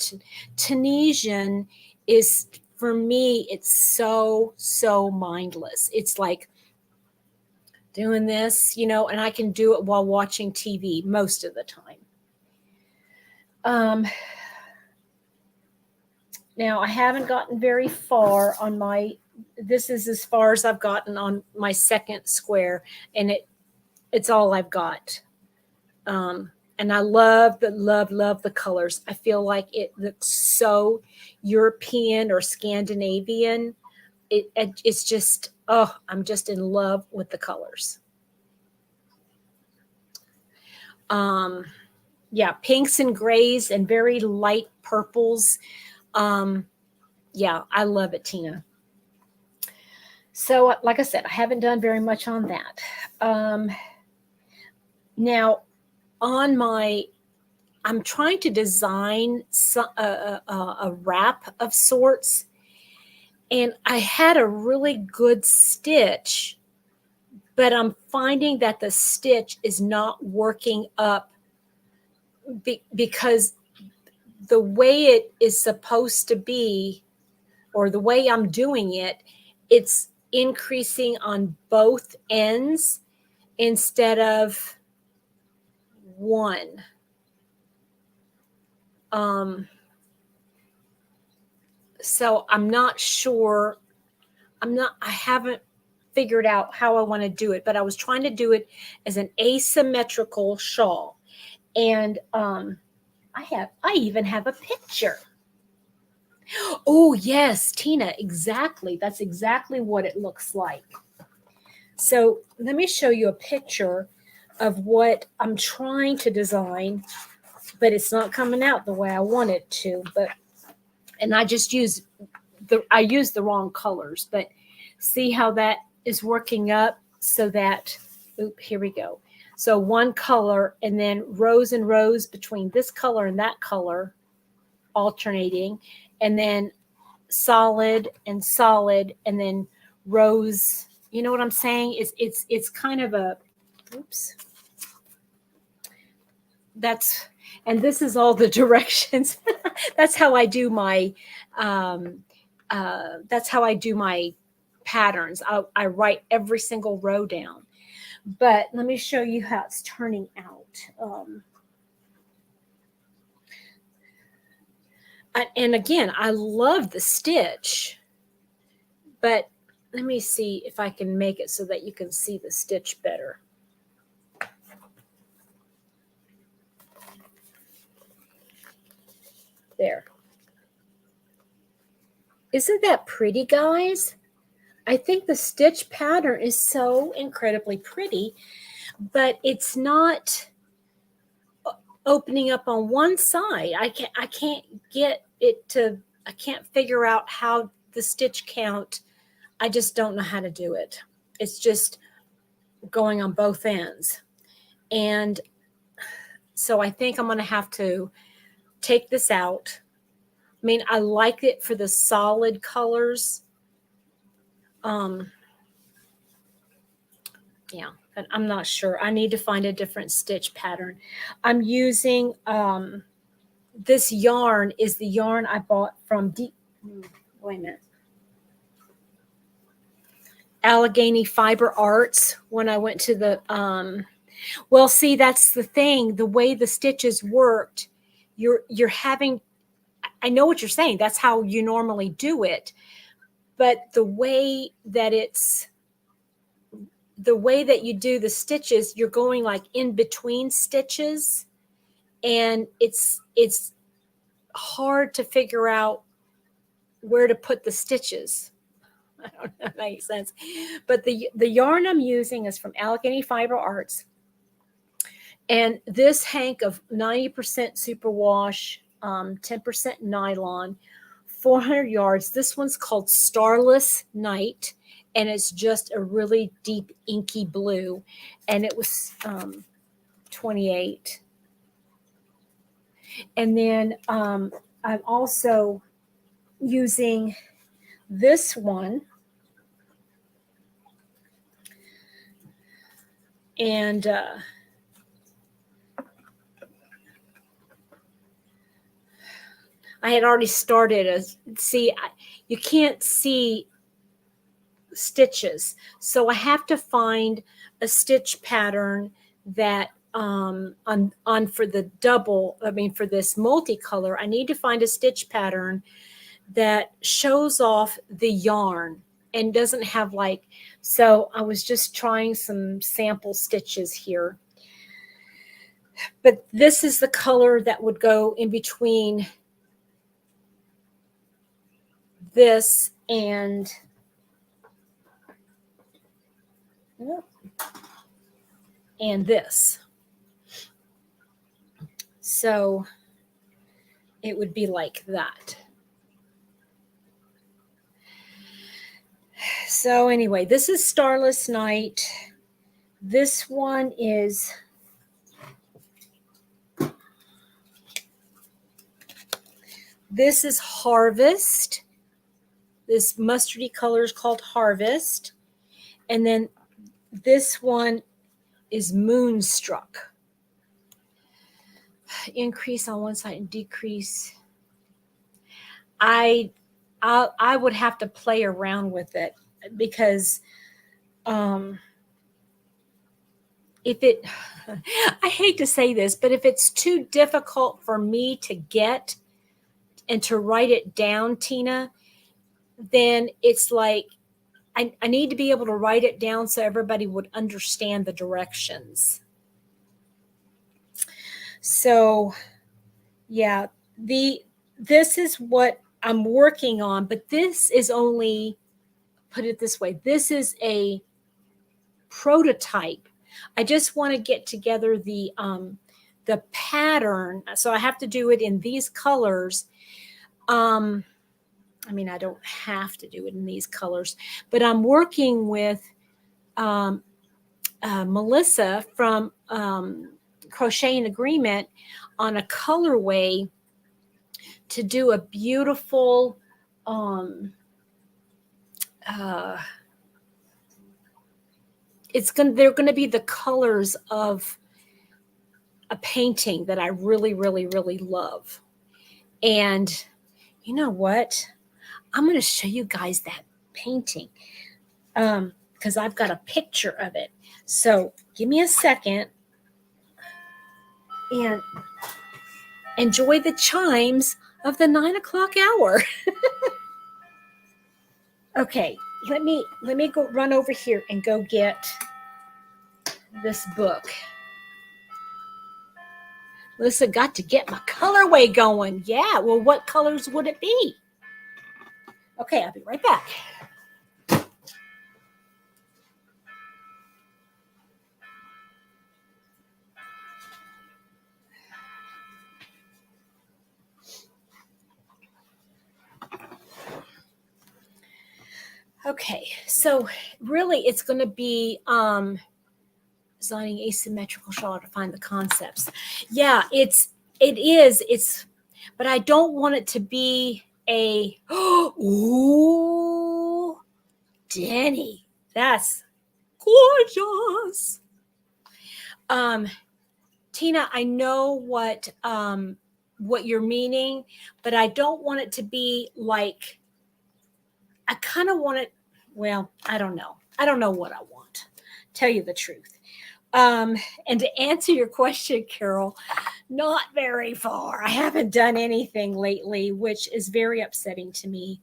Tunisian is, for me, it's so mindless. It's like doing this, and I can do it while watching TV most of the time. Now I haven't gotten very far on this is as far as I've gotten on my second square, and it's all I've got. And I love the colors. I feel like it looks so European or Scandinavian. It's just, I'm just in love with the colors. Yeah, pinks and grays and very light purples. Yeah, I love it, Tina. So, like I said, I haven't done very much on that. Now, I'm trying to design a wrap of sorts, and I had a really good stitch, but I'm finding that the stitch is not working up because the way it is supposed to be, or the way I'm doing it, it's increasing on both ends instead of one. So I'm not sure. I haven't figured out how I want to do it, but I was trying to do it as an asymmetrical shawl. And I even have a picture. Oh, yes, Tina, exactly. That's exactly what it looks like. So let me show you a picture of what I'm trying to design, but it's not coming out the way I want it to. And I just use I used the wrong colors, but see how that is working up so that, here we go. So one color and then rows and rows between this color and that color alternating, and then solid and solid, and then rows. You know what I'm saying? It's kind of a, oops. And this is all the directions. That's how I do my that's how I do my patterns. I write every single row down. But let me show you how it's turning out. And again, I love the stitch, but let me see if I can make it so that you can see the stitch better. There. Isn't that pretty, guys? I think the stitch pattern is so incredibly pretty, but it's not opening up on one side. I can't get it to, I can't figure out how the stitch count. I just don't know how to do it. It's just going on both ends. And so I think I'm going to have to take this out. I mean, I like it for the solid colors. Yeah, but I'm not sure. I need to find a different stitch pattern. I'm using this yarn is the yarn I bought from wait a minute. Allegheny Fiber Arts when I went to the well, see, that's the thing. The way the stitches worked, you're having, I know what you're saying. That's how you normally do it. But the way that you do the stitches, you're going like in between stitches, and it's hard to figure out where to put the stitches. I don't know if that makes sense. But the yarn I'm using is from Allegheny Fiber Arts. And this hank of 90% superwash, 10% nylon, 400 yards. This one's called Starless Night, and it's just a really deep inky blue. And it was 28. And then I'm also using this one. And I had already started you can't see stitches. So I have to find a stitch pattern that on for the double, I mean, for this multicolor, I need to find a stitch pattern that shows off the yarn and doesn't have like, so I was just trying some sample stitches here. But this is the color that would go in between this and this. So it would be like that. So anyway, this is Starless Night. This one is Harvest. This mustardy color is called Harvest. And then this one is Moonstruck. Increase on one side and decrease. I would have to play around with it. because if it, I hate to say this, but if it's too difficult for me to get and to write it down, Tina, then it's like I need to be able to write it down so everybody would understand the directions. So yeah, this is what I'm working on, but this is only, put it this way, this is a prototype. I just want to get together the pattern. So I have to do it in these colors. I mean, I don't have to do it in these colors, but I'm working with Melissa from Crochet in Agreement on a colorway to do a beautiful they're gonna be the colors of a painting that I really, really, really love. And you know what? I'm gonna show you guys that painting. Because I've got a picture of it. So give me a second and enjoy the chimes of the 9 o'clock hour. Okay, let me go run over here and go get this book. Melissa got to get my colorway going. Yeah, well, what colors would it be? Okay, I'll be right back. Okay, so really it's going to be designing asymmetrical shawl to find the concepts. Yeah, it is, but I don't want it to be a, ooh, Denny, that's gorgeous. Tina, I know what you're meaning, but I don't want it to be like, I kind of want it, well, I don't know. I don't know what I want, tell you the truth. And to answer your question, Carol, not very far. I haven't done anything lately, which is very upsetting to me.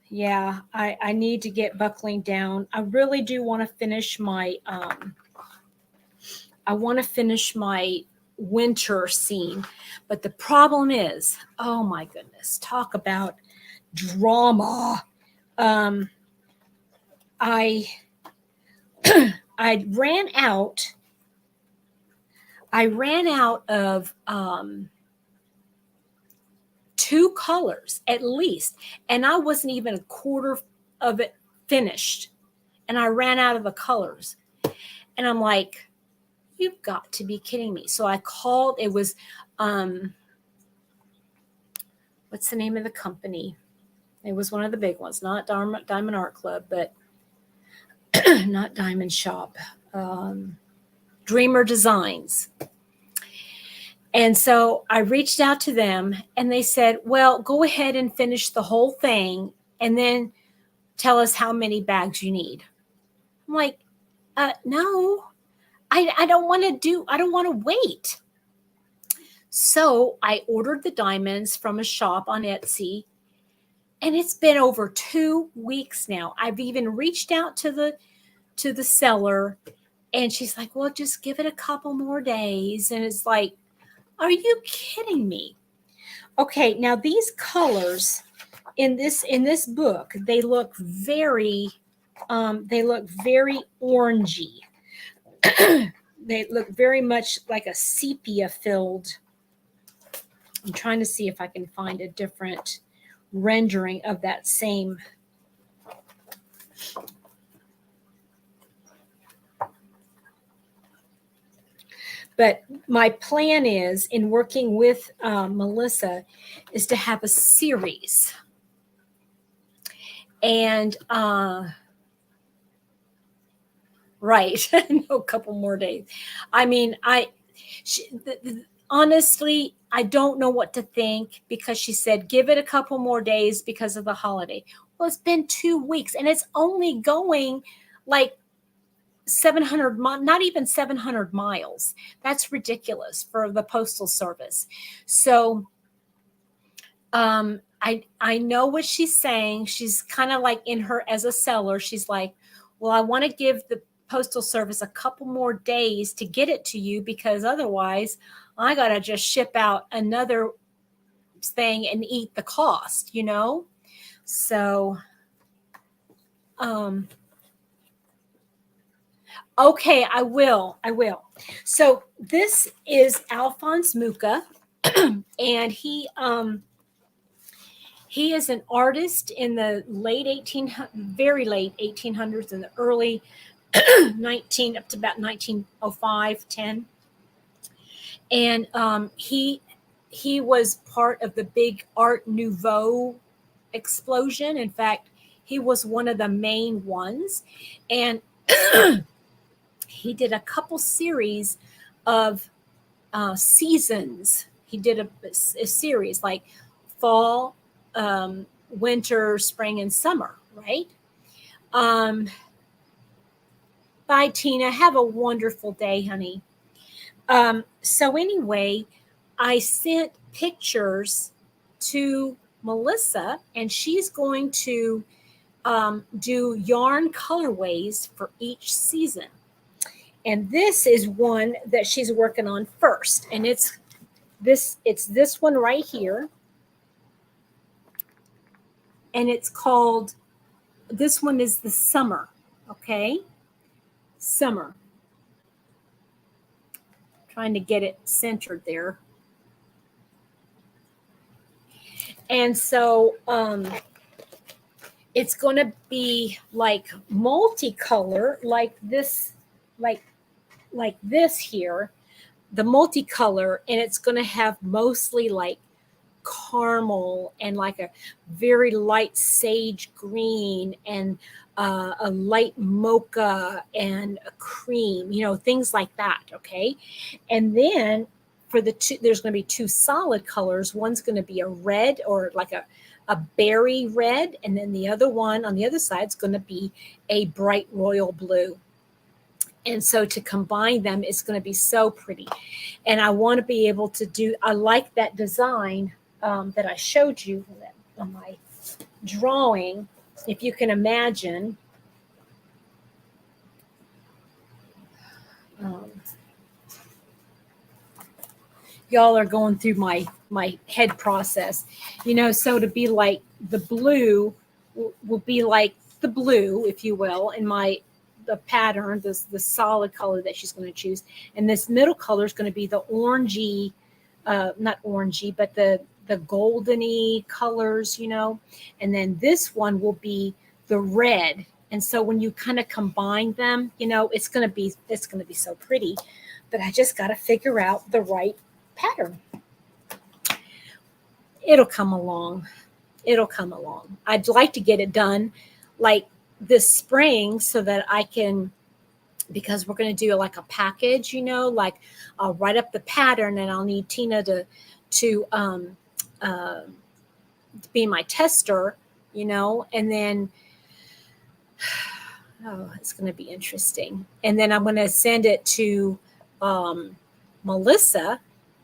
Yeah, I need to get buckling down. I really do want to finish my winter scene, but the problem is, oh my goodness, talk about drama. I I ran out of 2 colors at least, and I wasn't even a quarter of it finished, and I ran out of the colors, and I'm like, you've got to be kidding me. So I called, it was what's the name of the company? It was one of the big ones, not Diamond Art Club, but not Diamond Shop, Dreamer Designs. And so I reached out to them and they said, well, go ahead and finish the whole thing and then tell us how many bags you need. I'm like, no, I don't want to wait. So I ordered the diamonds from a shop on Etsy, and it's been over 2 weeks now. I've even reached out to the seller, and she's like, well, just give it a couple more days. And it's like, are you kidding me? Okay, now these colors in this book, they look very orangey. They look very much like a sepia filled. I'm trying to see if I can find a different rendering of that same. But my plan is, in working with Melissa, is to have a series. And right, no, a couple more days. I mean, Honestly, I don't know what to think because she said give it a couple more days because of the holiday. Well, it's been 2 weeks and it's only going like 700 not even 700 miles. That's ridiculous for the postal service. So I know what she's saying. She's kind of like in her as a seller. She's like, well, I want to give the postal service a couple more days to get it to you because otherwise I gotta just ship out another thing and eat the cost, you know? So um okay, I will. I will. So this is Alphonse Mucha, and he is an artist in the very late 1800s and the early 19 up to about 1905, 10. And he was part of the big Art Nouveau explosion. In fact, he was one of the main ones. And he did a couple series of seasons. He did a series like fall, winter, spring, and summer, right? Um, Bye, Tina. Have a wonderful day, honey. So, anyway, I sent pictures to Melissa, and she's going to do yarn colorways for each season. And this is one that she's working on first, and it's this one right here, and it's called, this one is the summer. Okay, summer. Trying to get it centered there. And so it's going to be like multicolor, like like this here, the multicolor, and it's going to have mostly like caramel and like a very light sage green and a light mocha and a cream, things like that. Okay. And then for the two, there's going to be two solid colors. One's going to be a red or like a berry red. And then the other one on the other side is going to be a bright royal blue. And so to combine them, it's going to be so pretty. And I want to be able to I like that design that I showed you on my drawing. If you can imagine, y'all are going through my head process, so to be like the blue will be like the blue, if you will, in the pattern, the solid color that she's going to choose. And this middle color is going to be the orangey, not orangey, but the goldeny colors, and then this one will be the red. And so when you kind of combine them, it's going to be so pretty. But I just got to figure out the right pattern. It'll come along. I'd like to get it done like this spring so that I can, because we're going to do like a package, like I'll write up the pattern and I'll need Tina to be my tester, and then it's going to be interesting. And then I'm going to send it to Melissa,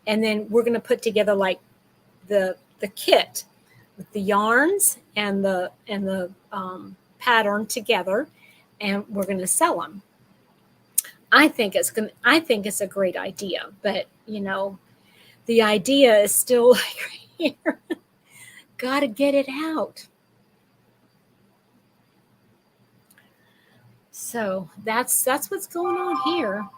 and then we're going to put together like the kit with the yarns and the pattern together, and we're going to sell them. I think it's a great idea, but the idea is still like right here. Got to get it out. So that's what's going on here.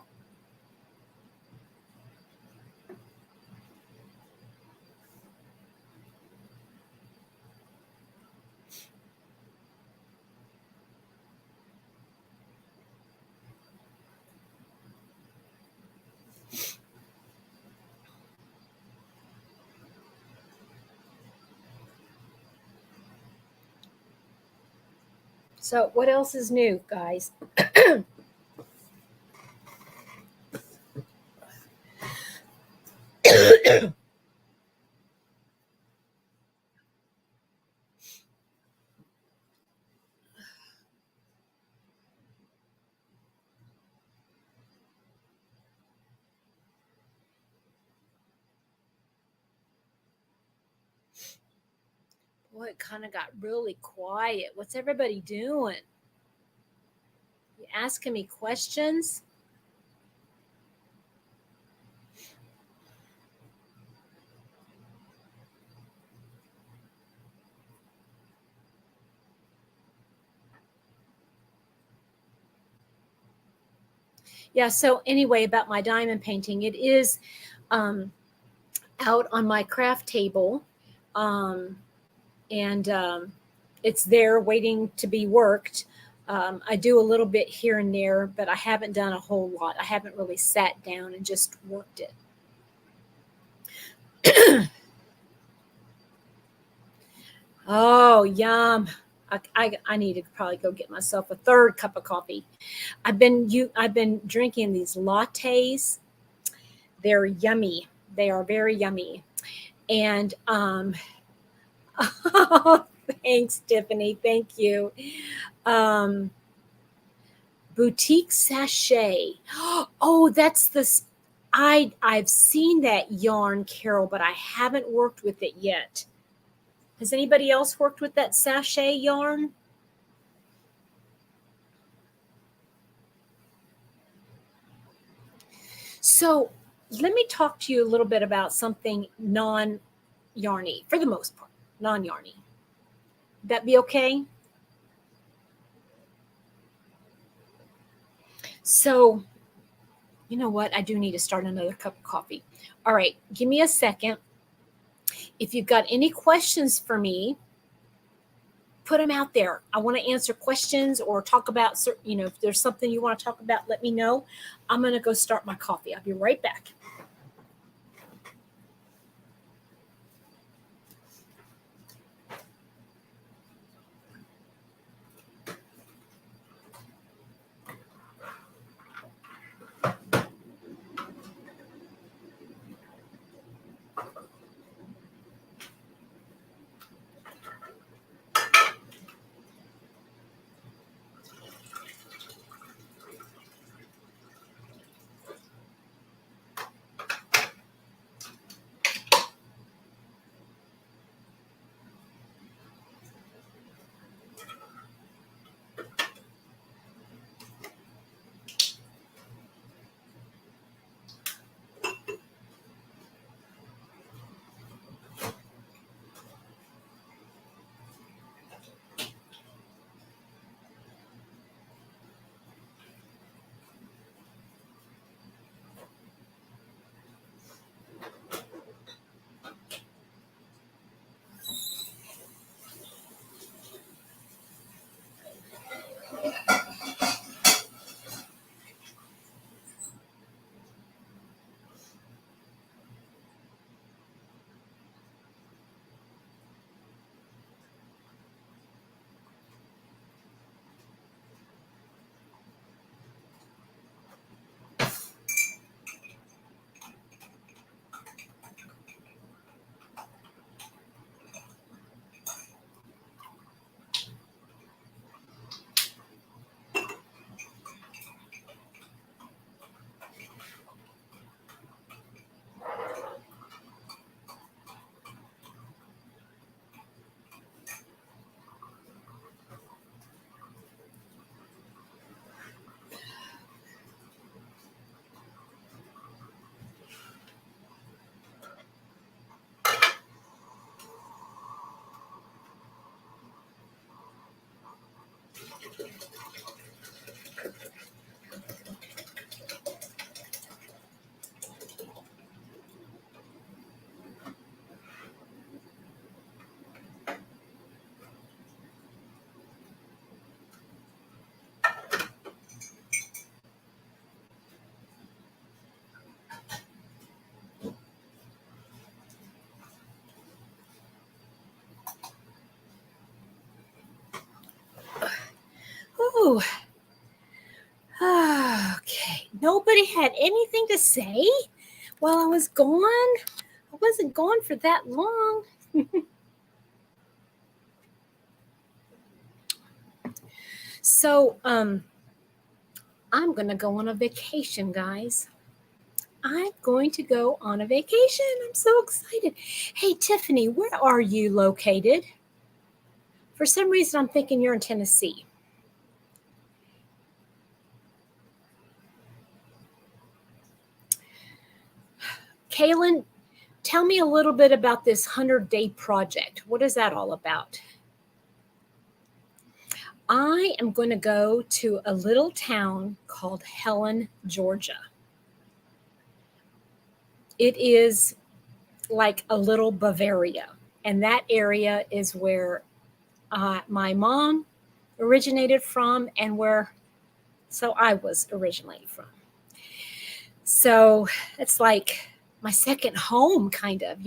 So what else is new, guys? Boy, it kind of got really quiet. What's everybody doing? You asking me questions? Yeah, so anyway, about my diamond painting, it is um, out on my craft table. Um, and it's there waiting to be worked. I do a little bit here and there, but I haven't done a whole lot. I haven't really sat down and just worked it. Oh, yum. I need to probably go get myself a third cup of coffee. I've been drinking these lattes. They're yummy. They are very yummy. And oh, thanks, Tiffany. Thank you. Um, Boutique sachet. Oh, that's I've seen that yarn, Carol, but I haven't worked with it yet. Has anybody else worked with that sachet yarn? So let me talk to you a little bit about something non-yarny, for the most part, non-yarny. That be okay? So you know what? I do need to start another cup of coffee. All right, give me a second. If you've got any questions for me, put them out there. I want to answer questions or talk about, if there's something you want to talk about, let me know. I'm going to go start my coffee. I'll be right back. Ooh. Okay. Nobody had anything to say while I was gone? I wasn't gone for that long. So, I'm going to go on a vacation, guys. I'm going to go on a vacation. I'm so excited. Hey, Tiffany, where are you located? For some reason, I'm thinking you're in Tennessee. Kaylin, tell me a little bit about this 100-day project. What is that all about? I am going to go to a little town called Helen, Georgia. It is like a little Bavaria, and that area is where my mom originated from, and so I was originally from. So it's like my second home, kind of.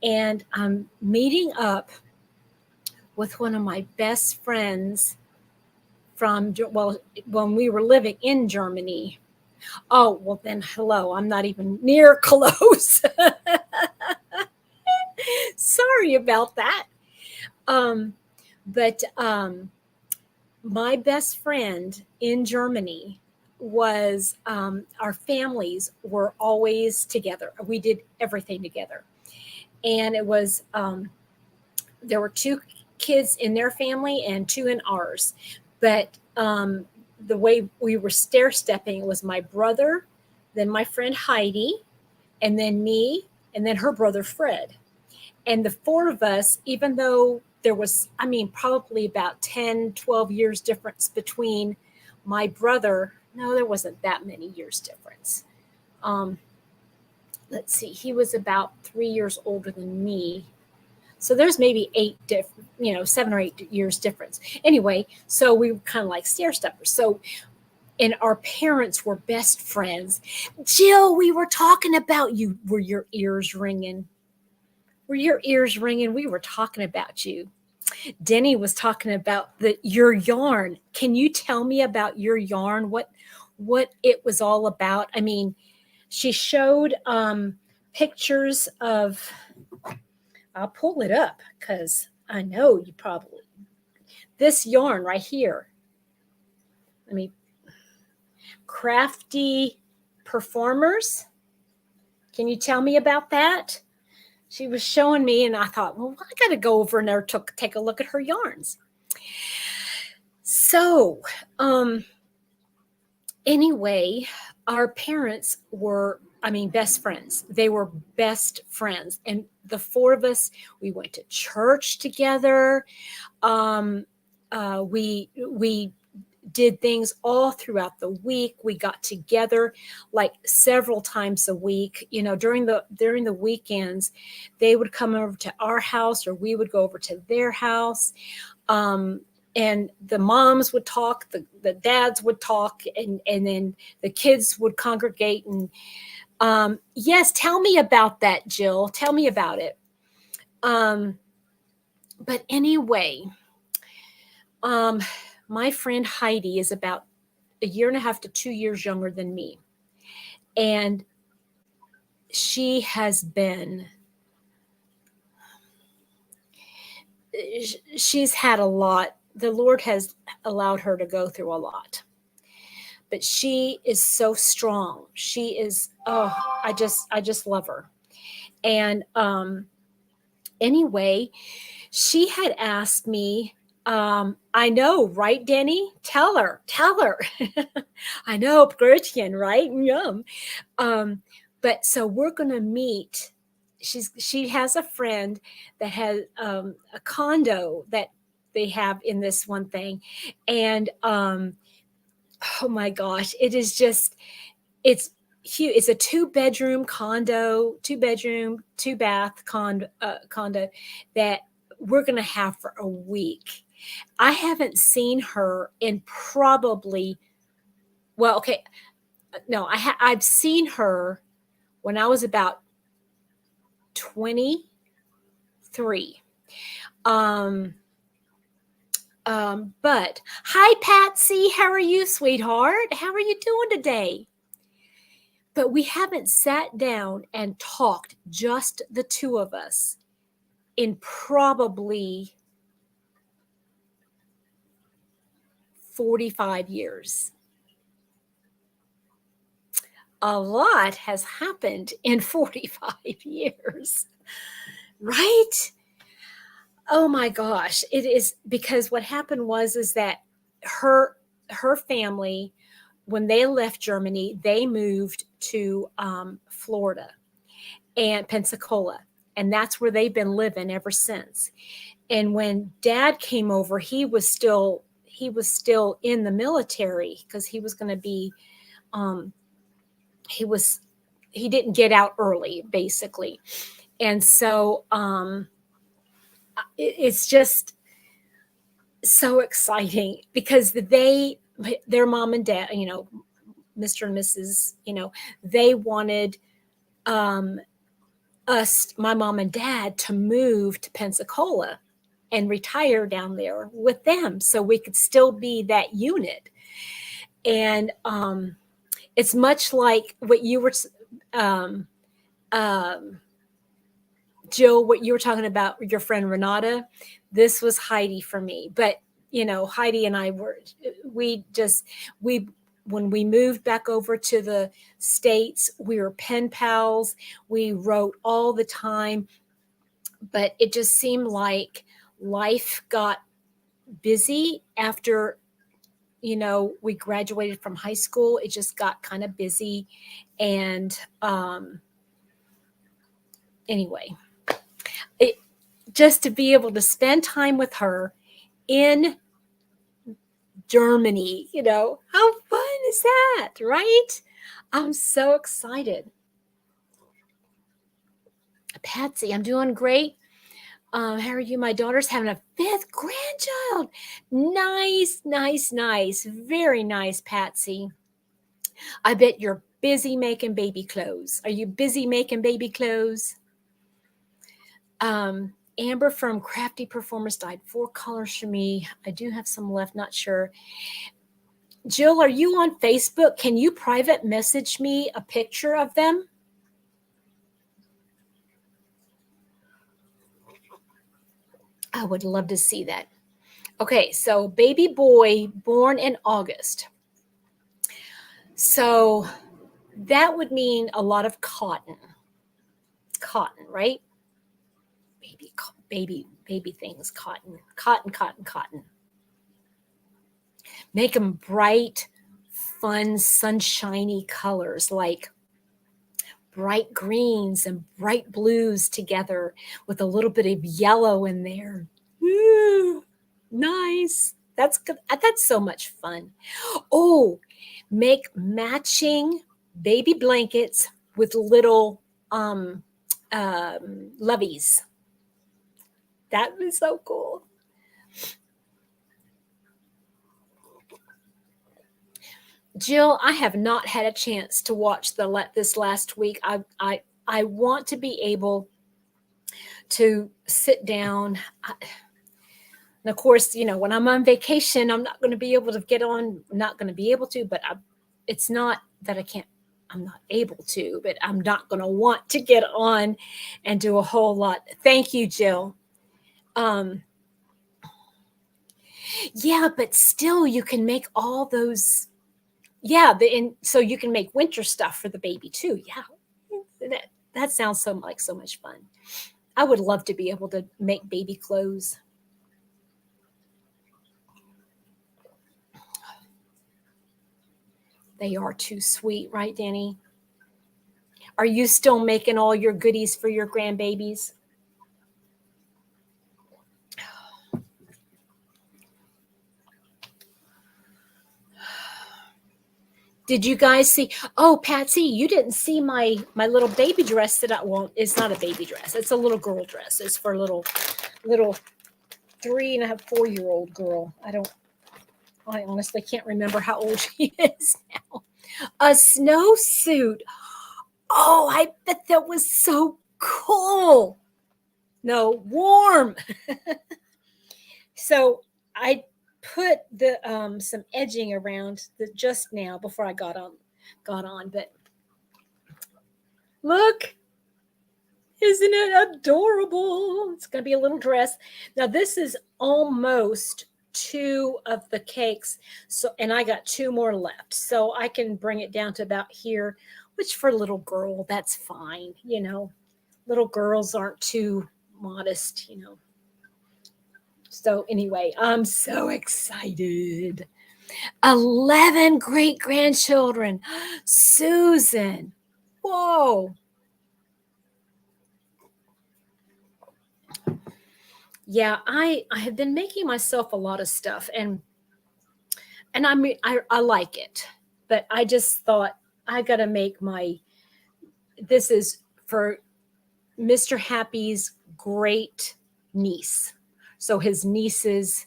And I'm meeting up with one of my best friends from, well, when we were living in Germany. Oh, well, then, hello, I'm not even near close. Sorry about that. But my best friend in Germany was, our families were always together. We did everything together. And it was, there were two kids in their family and two in ours. But the way we were stair stepping was my brother, then my friend Heidi, and then me, and then her brother Fred. And the four of us, even though there was, probably about 10, 12 years difference between my brother. No, there wasn't that many years difference. Let's see, he was about 3 years older than me. So there's maybe 7 or 8 years difference. Anyway, so we were kind of like stair steppers. So, and our parents were best friends. Jill, we were talking about you. Were your ears ringing? Were your ears ringing? We were talking about you. Denny was talking about your yarn. Can you tell me about your yarn? What it was all about? She showed pictures of. I'll pull it up because I know you probably. This yarn right here. Crafty Performers. Can you tell me about that? She was showing me, and I thought, well, I got to go over and there to take a look at her yarns. So, anyway, our parents were, best friends. They were best friends. And the four of us, we went to church together. We did things all throughout the week. We got together like several times a week. During the weekends, they would come over to our house or we would go over to their house. And the moms would talk, the dads would talk, and then the kids would congregate. And yes, tell me about that, Jill. Tell me about it. But anyway, my friend Heidi is about 1.5 to 2 years younger than me. And she's had a lot. The Lord has allowed her to go through a lot. But she is so strong. She is, I just love her. And anyway, she had asked me, I know, right, Denny? Tell her. I know, Gretchen, right? Yum. But so we're going to meet. She has a friend that has a condo that they have in this one thing. And oh my gosh, it is just, it's huge. It's a 2-bedroom condo, 2-bedroom, 2-bath condo that we're going to have for a week. I haven't seen her in probably, well, okay, no, I've seen her when I was about 23. But hi, Patsy. How are you, sweetheart? How are you doing today? but we haven't sat down and talked, just the two of us, in probably 45 years. A lot has happened in 45 years, right? Oh my gosh, it is, because what happened was is that her her family, when they left Germany, they moved to Florida and Pensacola, and that's where they've been living ever since. And when Dad came over, he was still in the military, because he was going to be um, he was he didn't get out early, basically. And so it's just so exciting, because their mom and dad, Mr. and Mrs., they wanted um, my mom and dad, to move to Pensacola and retire down there with them, so we could still be that unit. And it's much like what you were, um, um, Jill, what you were talking about, your friend Renata. This was Heidi for me. But, Heidi and I we just, we, when we moved back over to the States, we were pen pals. We wrote all the time, but it just seemed like life got busy after, we graduated from high school. It just got kind of busy. And anyway, it, just to be able to spend time with her in Germany, how fun is that, right? I'm so excited. Patsy, I'm doing great. How are you? My daughter's having a fifth grandchild. Nice, nice, nice. Very nice, Patsy. I bet you're busy making baby clothes. Are you busy making baby clothes? Amber from Crafty Performance dyed 4 colors for me. I do have some left, not sure. Jill, are you on Facebook? Can you private message me a picture of them? I would love to see that. Okay, so baby boy born in August. So that would mean a lot of cotton. Cotton, right? Baby things, cotton, cotton, cotton, cotton. Make them bright, fun, sunshiny colors, like bright greens and bright blues together with a little bit of yellow in there. Ooh, nice. That's good. That's so much fun. Oh, make matching baby blankets with little loveys. That was so cool. Jill, I have not had a chance to watch this last week. I want to be able to sit down. And of course, when I'm on vacation, I'm not going to be able to get on. I'm not going to be able to, but it's not that I can't. I'm not able to, but I'm not going to want to get on and do a whole lot. Thank you, Jill. Um, yeah, but still, you can make all those. Yeah, so you can make winter stuff for the baby too. Yeah, that sounds so much fun. I would love to be able to make baby clothes. They are too sweet, right, Danny? Are you still making all your goodies for your grandbabies? Did you guys see? Oh, Patsy, you didn't see my little baby dress that it's not a baby dress. It's a little girl dress. It's for a little 3.5, 4-year-old girl. I honestly can't remember how old she is now. A snowsuit. Oh, I bet that was so cool. No, warm. So I put some edging around the just now before I got on, but Look, isn't it adorable? It's going to be a little dress. Now, this is almost two of the cakes. So, and I got two more left. So I can bring it down to about here, which for a little girl, that's fine. Little girls aren't too modest. So, anyway, I'm so excited. 11 great grandchildren. Susan. Whoa. Yeah, I have been making myself a lot of stuff, and I mean I like it, but I just thought I got to make my this is for Mr. Happy's great niece. So his nieces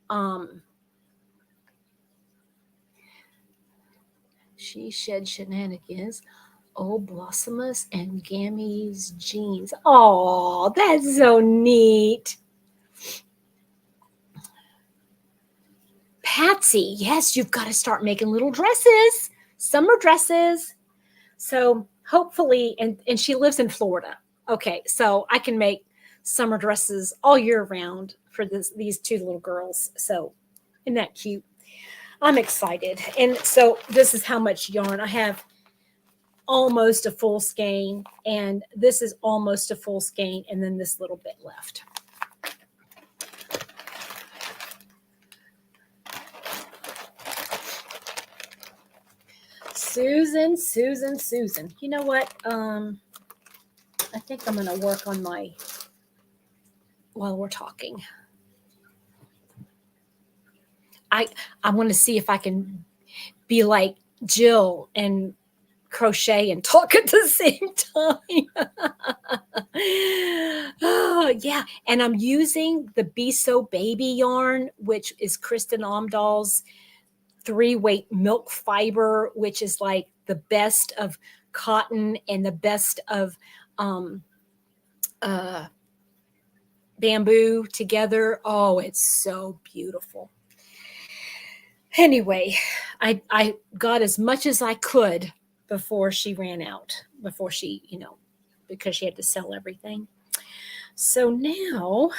um she shed shenanigans. Oh, Blossomous and Gammy's jeans. Oh, that's so neat. Patsy, yes, you've got to start making little dresses, summer dresses. So hopefully, and she lives in Florida. Okay, so I can make summer dresses all year round for these two little girls. So isn't that cute? I'm excited. And so this is how much yarn I have. Almost a full skein, and this is almost a full skein, and then this little bit left. Susan, Susan, Susan. You know what? I think I'm going to work on while we're talking. I want to see if I can be like Jill and crochet and talk at the same time. Oh, yeah. And I'm using the Be So Baby yarn, which is Kristen Omdahl's 3-weight milk fiber, which is like the best of cotton and the best of um, uh, bamboo together. Oh, it's so beautiful. Anyway, I got as much as I could before she ran out, before because she had to sell everything. So now,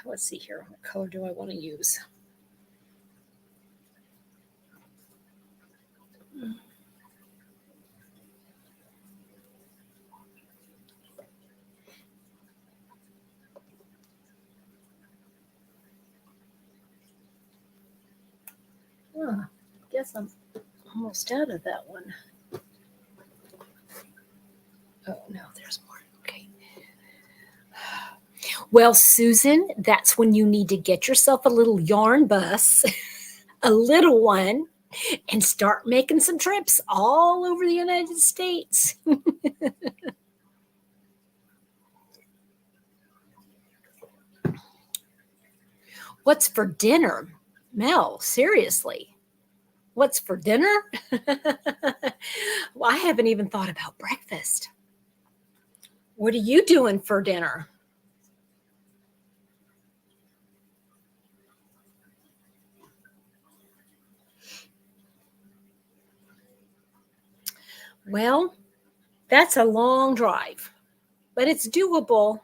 let's see here. What color do I want to use? I guess I'm almost out of that one. Oh, no, there's more. Okay. Well, Susan, that's when you need to get yourself a little yarn bus, a little one, and start making some trips all over the United States. What's for dinner? Mel, seriously. What's for dinner? Well, I haven't even thought about breakfast. What are you doing for dinner? Well, that's a long drive, but it's doable,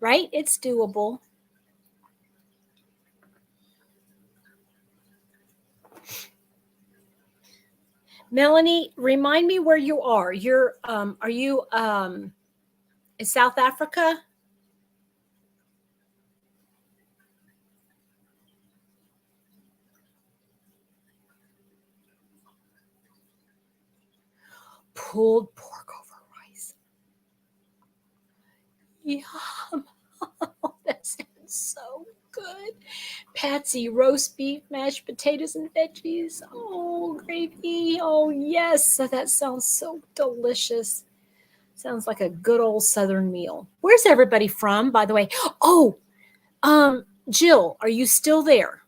right? It's doable. Melanie, remind me where you are. Are you in South Africa? Pulled pork over rice. Yum. That sounds so good. Patsy, roast beef, mashed potatoes, and veggies. Oh, gravy. Oh, yes. That sounds so delicious. Sounds like a good old Southern meal. Where's everybody from, by the way? Oh, Jill, are you still there?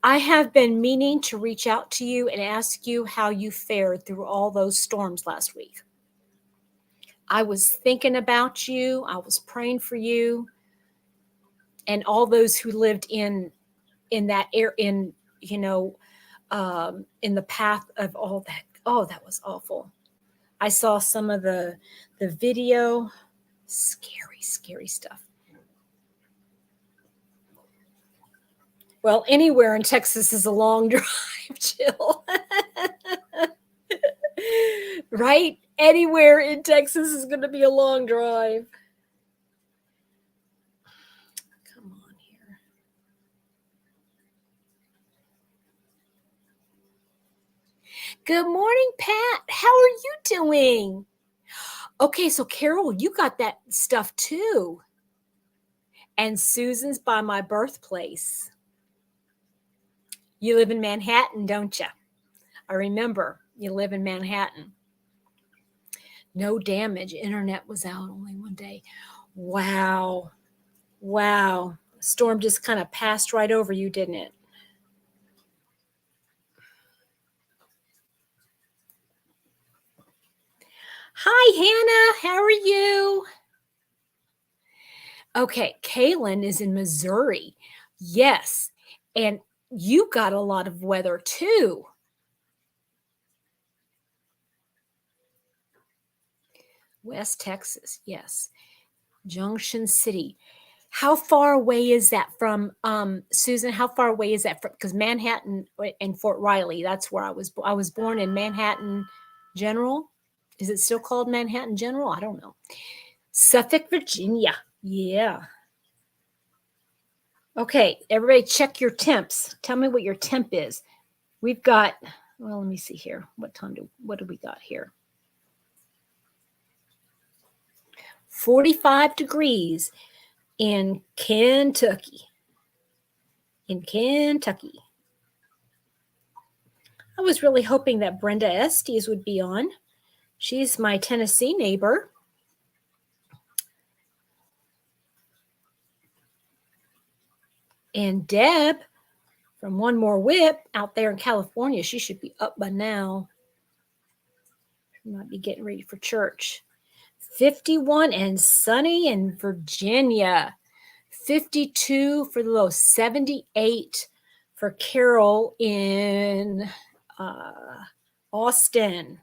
I have been meaning to reach out to you and ask you how you fared through all those storms last week. I was thinking about you. I was praying for you and all those who lived in that air in the path of all that. Oh, that was awful. I saw some of the video. Scary, scary stuff. Well, anywhere in Texas is a long drive, Jill. Right? Anywhere in Texas is going to be a long drive. Come on here. Good morning, Pat. How are you doing? Okay, so Carol, you got that stuff too. And Susan's by my birthplace. You live in Manhattan, don't you? I remember you live in Manhattan. No damage. Internet was out only one day. Wow. Wow. Storm just kind of passed right over you, didn't it? Hi, Hannah. How are you? Okay, Kaylin is in Missouri. Yes. And you got a lot of weather too. West Texas, yes. Junction City. How far away is that from Susan? How far away is that from? Because Manhattan and Fort Riley, that's where I was. I was born in Manhattan General. Is it still called Manhattan General? I don't know. Suffolk, Virginia. Yeah. Okay, everybody check your temps. Tell me what your temp is. We've got, well, let me see here. What do we got here? 45 degrees in Kentucky. In Kentucky. I was really hoping that Brenda Estes would be on. She's my Tennessee neighbor. And Deb from One More Whip out there in California, she should be up by now. She might be getting ready for church. 51 and sunny in Virginia. 52 for the low. 78 for Carol in Austin.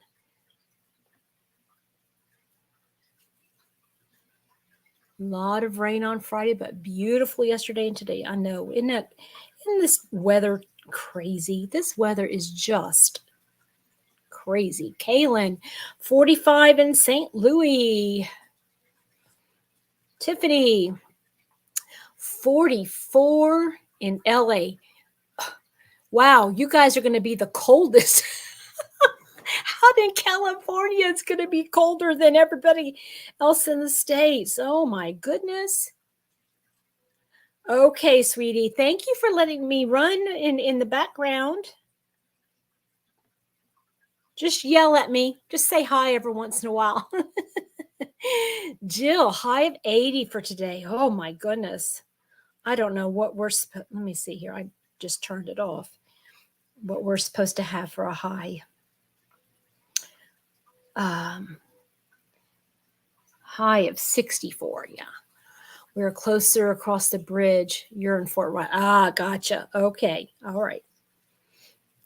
A lot of rain on Friday, but beautiful yesterday and today. I know. Isn't this weather crazy? This weather is just crazy. Kaylin, 45 in St. Louis. Tiffany, 44 in LA. Wow, you guys are going to be the coldest. Out in California, it's going to be colder than everybody else in the States. Oh my goodness. Okay, sweetie. Thank you for letting me run in the background. Just yell at me. Just say hi every once in a while. Jill, high of 80 for today. Oh my goodness. I don't know what we're supposed, let me see here. I just turned it off. What we're supposed to have for a high. High of 64, yeah. We're closer across the bridge. You're in Fort Riley. Ah, gotcha. Okay. All right.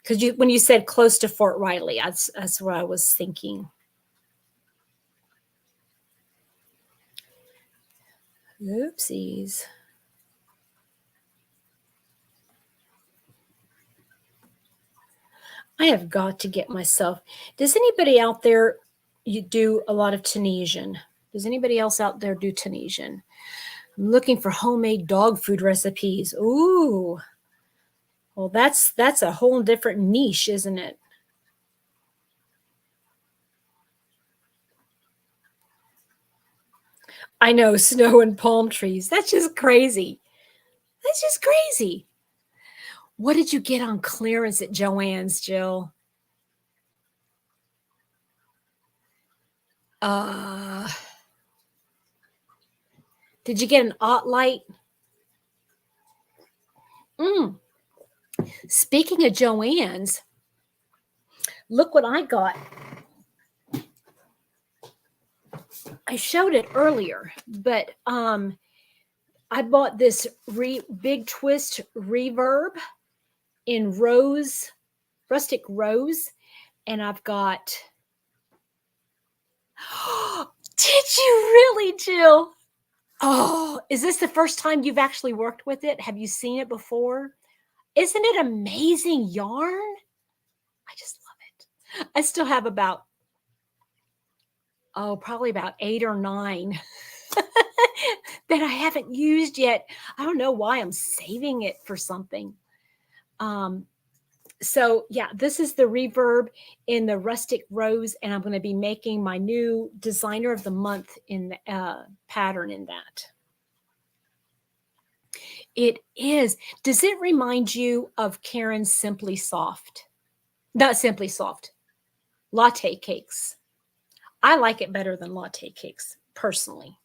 Because when you said close to Fort Riley, that's what I was thinking. Oopsies. I have got to get myself. Does anybody out there, you do a lot of Tunisian? Does anybody else out there do Tunisian? I'm looking for homemade dog food recipes. Ooh. Well, that's a whole different niche, isn't it? I know, snow and palm trees. That's just crazy. That's just crazy. What did you get on clearance at Joann's, Jill? Did you get an light? Speaking of Joann's, look what I got. I showed it earlier, but I bought this big twist reverb in rose, rustic rose, and I've got Did you really, Jill? Oh, is this the first time you've actually worked with it? Have you seen it before? Isn't it amazing yarn? I just love it. I still have about, oh, probably about 8 or 9 that I haven't used yet. I don't know why I'm saving it for something. Um, so yeah, this is the reverb in the rustic rose, and I'm going to be making my new designer of the month in the pattern in that. It is. Does it remind you of Karen's Simply Soft? Not Simply Soft, latte cakes. I like it better than latte cakes, personally.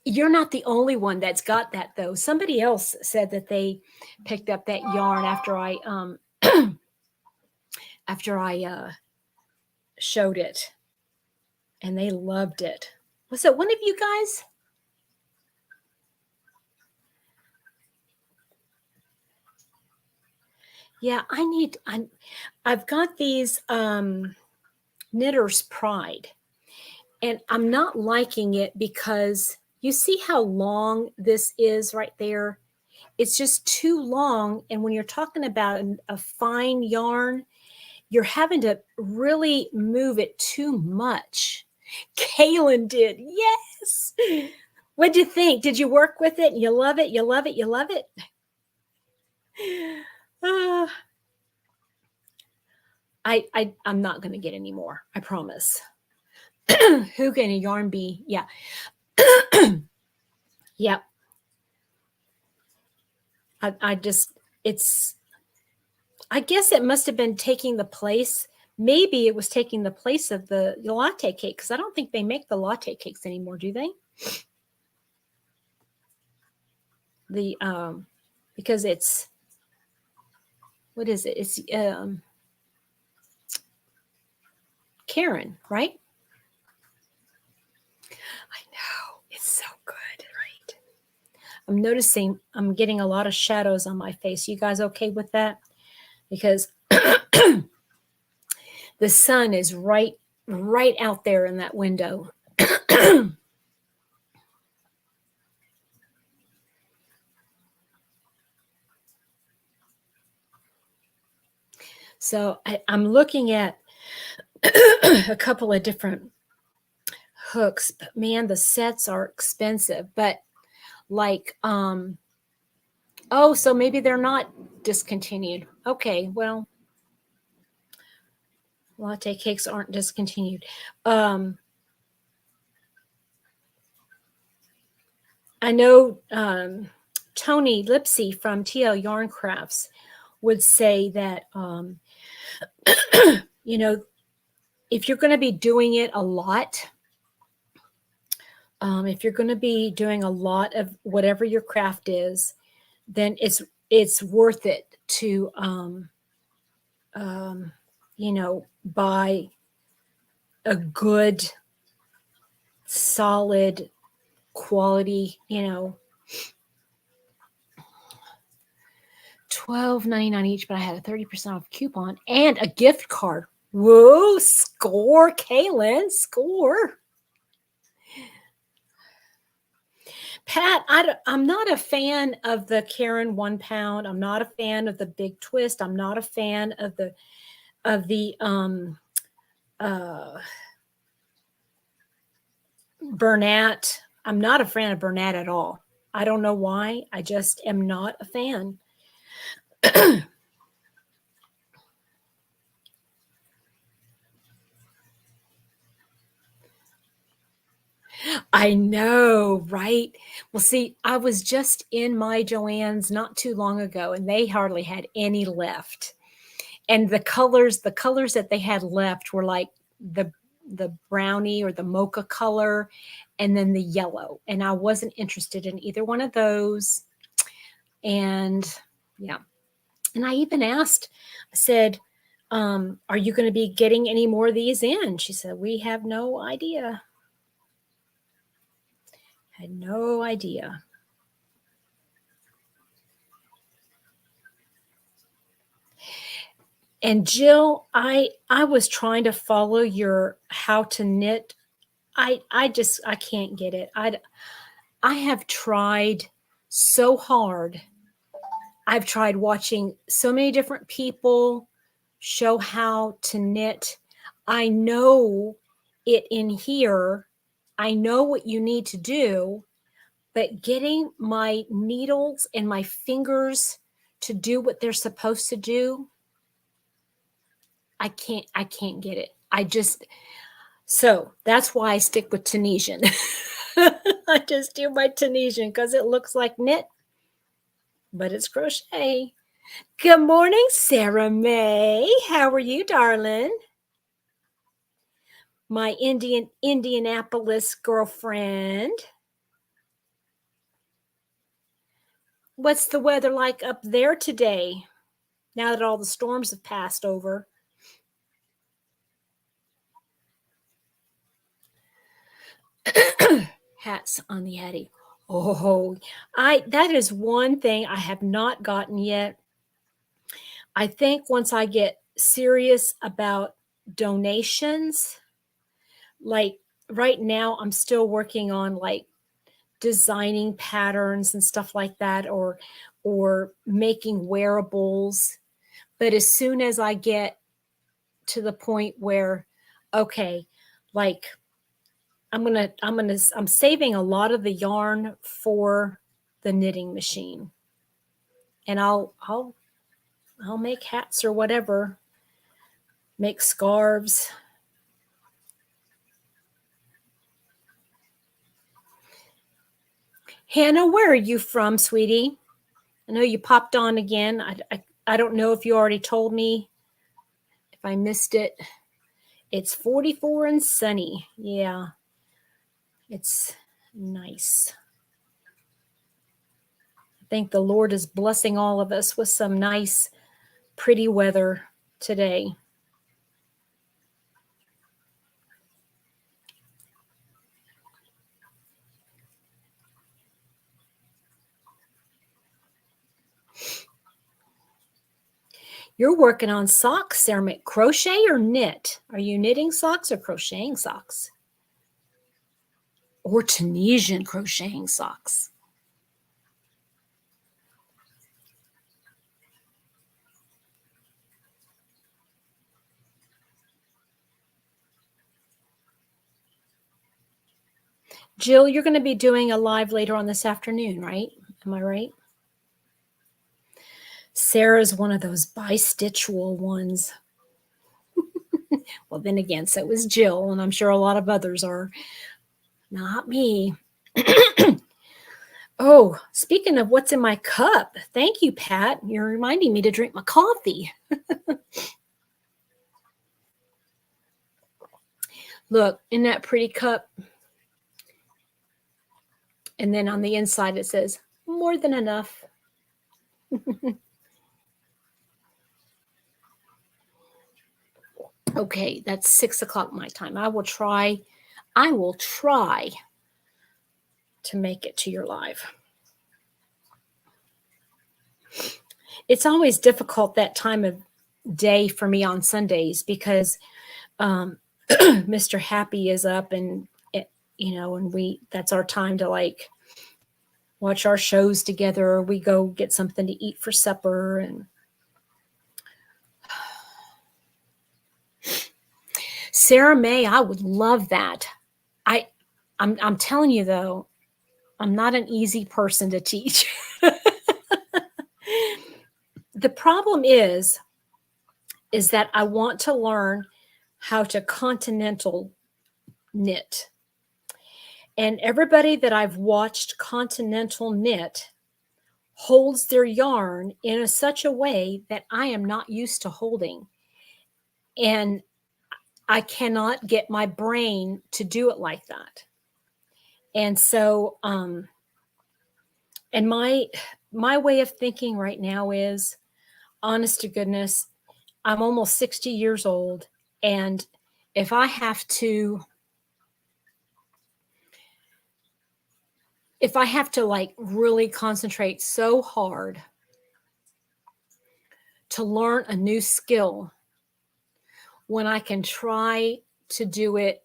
You're not the only one that's got that, though. Somebody else said that they picked up that yarn after I showed it, and they loved it. Was it one of you guys? Yeah, I've got these Knitter's Pride, and I'm not liking it because you see how long this is right there. It's just too long, and when you're talking about a fine yarn, you're having to really move it too much. Kaylin did, yes. What'd you think? Did you work with it? You love it? You love it? You love it? Uh, I'm not going to get any more. I promise. Who can a yarn be? Yeah. Yep. I just, it's, I guess it must have been taking the place. Maybe it was taking the place of the latte cake, because I don't think they make the latte cakes anymore, do they? The because it's, what is it? It's Karen, right? I know, it's so good, right? I'm noticing I'm getting a lot of shadows on my face. You guys okay with that? Because the sun is right out there in that window. So I'm looking at a couple of different hooks, but man, the sets are expensive. But like, oh, so maybe they're not discontinued. Okay, well, latte cakes aren't discontinued. I know Tony Lipsy from TL Yarn Crafts would say that, you know, if you're going to be doing it a lot, if you're going to be doing a lot of whatever your craft is, then it's worth it to you know, buy a good, solid, quality, you know, $12.99 each, but I had a 30% off coupon and a gift card. Whoa, score, Kaylin, score. Pat, I'm not a fan of the Karen 1 pound. I'm not a fan of the big twist. I'm not a fan of the Bernat. I'm not a fan of Bernat at all. I don't know why. I just am not a fan. I know, right? Well, see, I was just in my Joann's not too long ago, and they hardly had any left. And the colors that they had left were like the brownie or the mocha color, and then the yellow. And I wasn't interested in either one of those. And yeah, and I even asked, I said, are you going to be getting any more of these in? She said, we have no idea. Had no idea. And Jill, I was trying to follow your how to knit. I can't get it. I have tried so hard. I've tried watching so many different people show how to knit. I know it in here. I know what you need to do, but getting my needles and my fingers to do what they're supposed to do, I can't get it. So that's why I stick with Tunisian. I just do my Tunisian because it looks like knit, but it's crochet. Good morning, Sarah May. How are you, darling? My Indianapolis girlfriend. What's the weather like up there today? Now that all the storms have passed over. Hats on the Yeti. Oh, that is one thing I have not gotten yet. I think once I get serious about donations, like right now I'm still working on like designing patterns and stuff like that, or making wearables. But as soon as I get to the point where, okay, like I'm saving a lot of the yarn for the knitting machine, and I'll make hats or whatever, make scarves. Hannah, where are you from, sweetie? I know you popped on again. I don't know if you already told me. If I missed it, it's 44 and sunny. Yeah, it's nice. I think the Lord is blessing all of us with some nice, pretty weather today. You're working on socks, Sarah. Crochet or knit? Are you knitting socks or crocheting socks? Or Tunisian crocheting socks? Jill, you're going to be doing a live later on this afternoon, right? Am I right? Sarah's one of those bi-stitch wool ones. Well, then again, so is Jill, and I'm sure a lot of others are. Not me. Oh, speaking of what's in my cup, thank you, Pat. You're reminding me to drink my coffee. Look, in that pretty cup. And then on the inside, it says, more than enough. Okay, that's 6 o'clock my time. I will try to make it to your live. It's always difficult that time of day for me on Sundays because Mr. Happy is up, and and that's our time to like watch our shows together. We go get something to eat for supper, and Sarah May, I would love that. I'm telling you though, I'm not an easy person to teach. The problem is that I want to learn how to continental knit. And everybody that I've watched continental knit holds their yarn in such a way that I am not used to holding. And I cannot get my brain to do it like that. And so, and my way of thinking right now is, honest to goodness, I'm almost 60 years old, and if I have to like really concentrate so hard to learn a new skill when I can try to do it,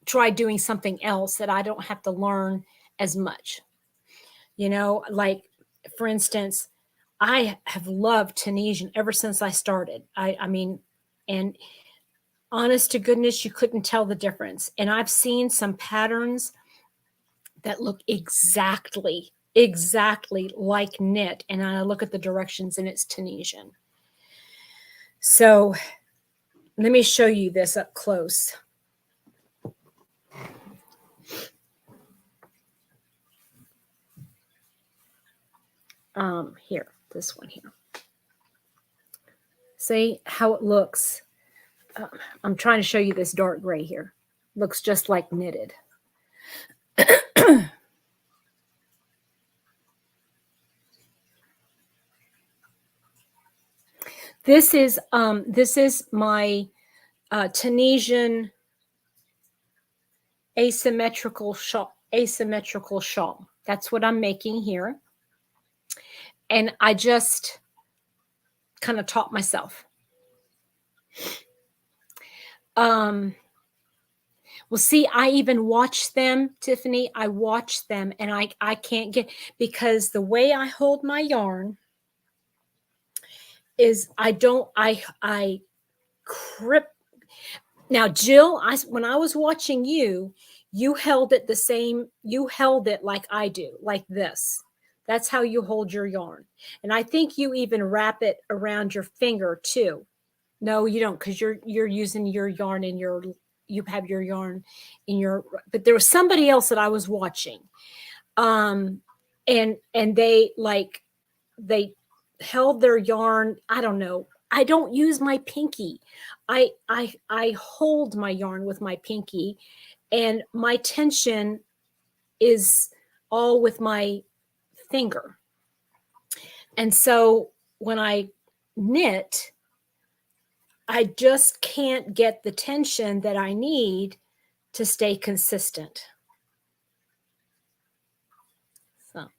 try doing something else that I don't have to learn as much. You know, like for instance, I have loved Tunisian ever since I started. I mean, and honest to goodness, you couldn't tell the difference. And I've seen some patterns that look exactly like knit. And I look at the directions and it's Tunisian. So let me show you this up close. Here, this one here. See how it looks. I'm trying to show you this dark gray here. Looks just like knitted. This is my Tunisian asymmetrical shawl. Asymmetrical shawl. That's what I'm making here. And I just kind of taught myself. Well, see, I even watch them, Tiffany. I watch them and I can't get, because the way I hold my yarn is I grip. Now, Jill, when I was watching you, you held it the same. You held it like I do, like this. That's how you hold your yarn. And I think you even wrap it around your finger too. No, you don't, because you're using your yarn in your, you have your yarn in your, but there was somebody else that I was watching. And they held their yarn. I don't know. I don't use my pinky. I hold my yarn with my pinky, and my tension is all with my finger. And so when I knit, I just can't get the tension that I need to stay consistent. So.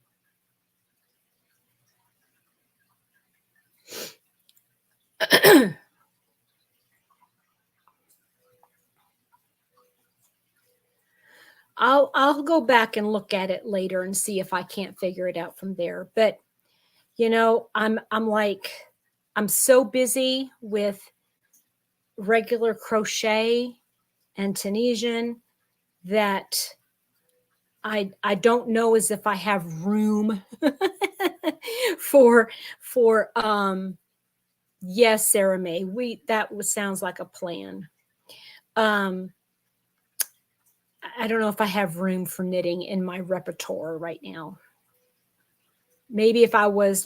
I'll go back and look at it later and see if I can't figure it out from there. But you know, I'm so busy with regular crochet and Tunisian that I don't know as if I have room for yes, Sarah May. Sounds like a plan. I don't know if I have room for knitting in my repertoire right now. Maybe if I was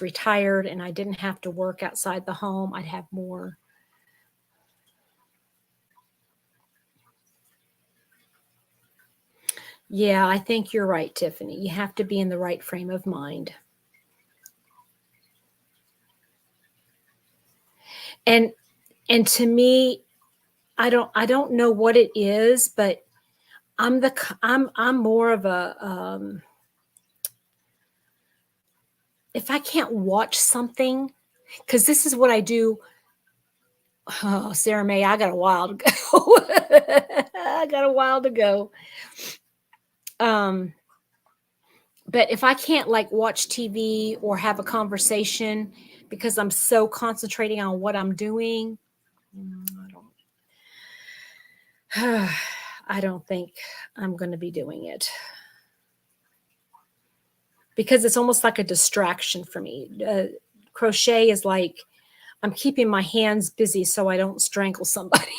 retired and I didn't have to work outside the home, I'd have more. Yeah, I think you're right, Tiffany. You have to be in the right frame of mind. And to me, I don't know what it is, but I'm more of a if I can't watch something, because this is what I do. Oh, Sarah May, I got a while to go. I got a while to go. But if I can't like watch TV or have a conversation because I'm so concentrating on what I'm doing, I don't think I'm going to be doing it. Because it's almost like a distraction for me. Crochet is like I'm keeping my hands busy so I don't strangle somebody.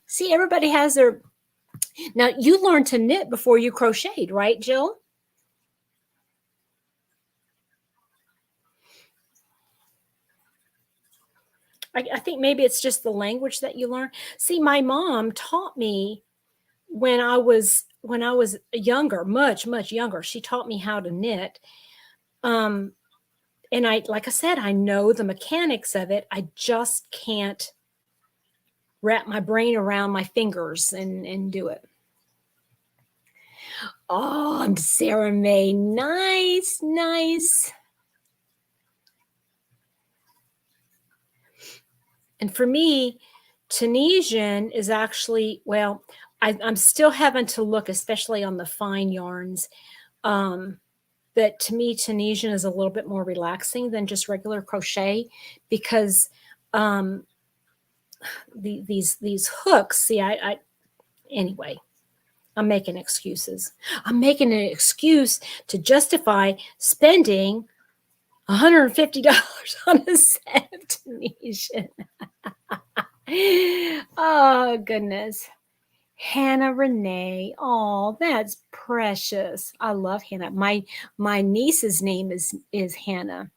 See, everybody has their... Now, you learned to knit before you crocheted, right, Jill? I think maybe it's just the language that you learn. See, my mom taught me when I was younger, much younger. She taught me how to knit. And like I said, I know the mechanics of it. I just can't wrap my brain around my fingers and do it. Oh, I'm Sarah May. Nice, nice. And for me, Tunisian is actually, well, I'm still having to look, especially on the fine yarns. Um, but to me, Tunisian is a little bit more relaxing than just regular crochet because um, these hooks. See, I anyway. I'm making excuses. I'm making an excuse to justify spending $150 on a set of Tunisian. Oh goodness. Hannah Renee. Oh, that's precious. I love Hannah. My niece's name is Hannah.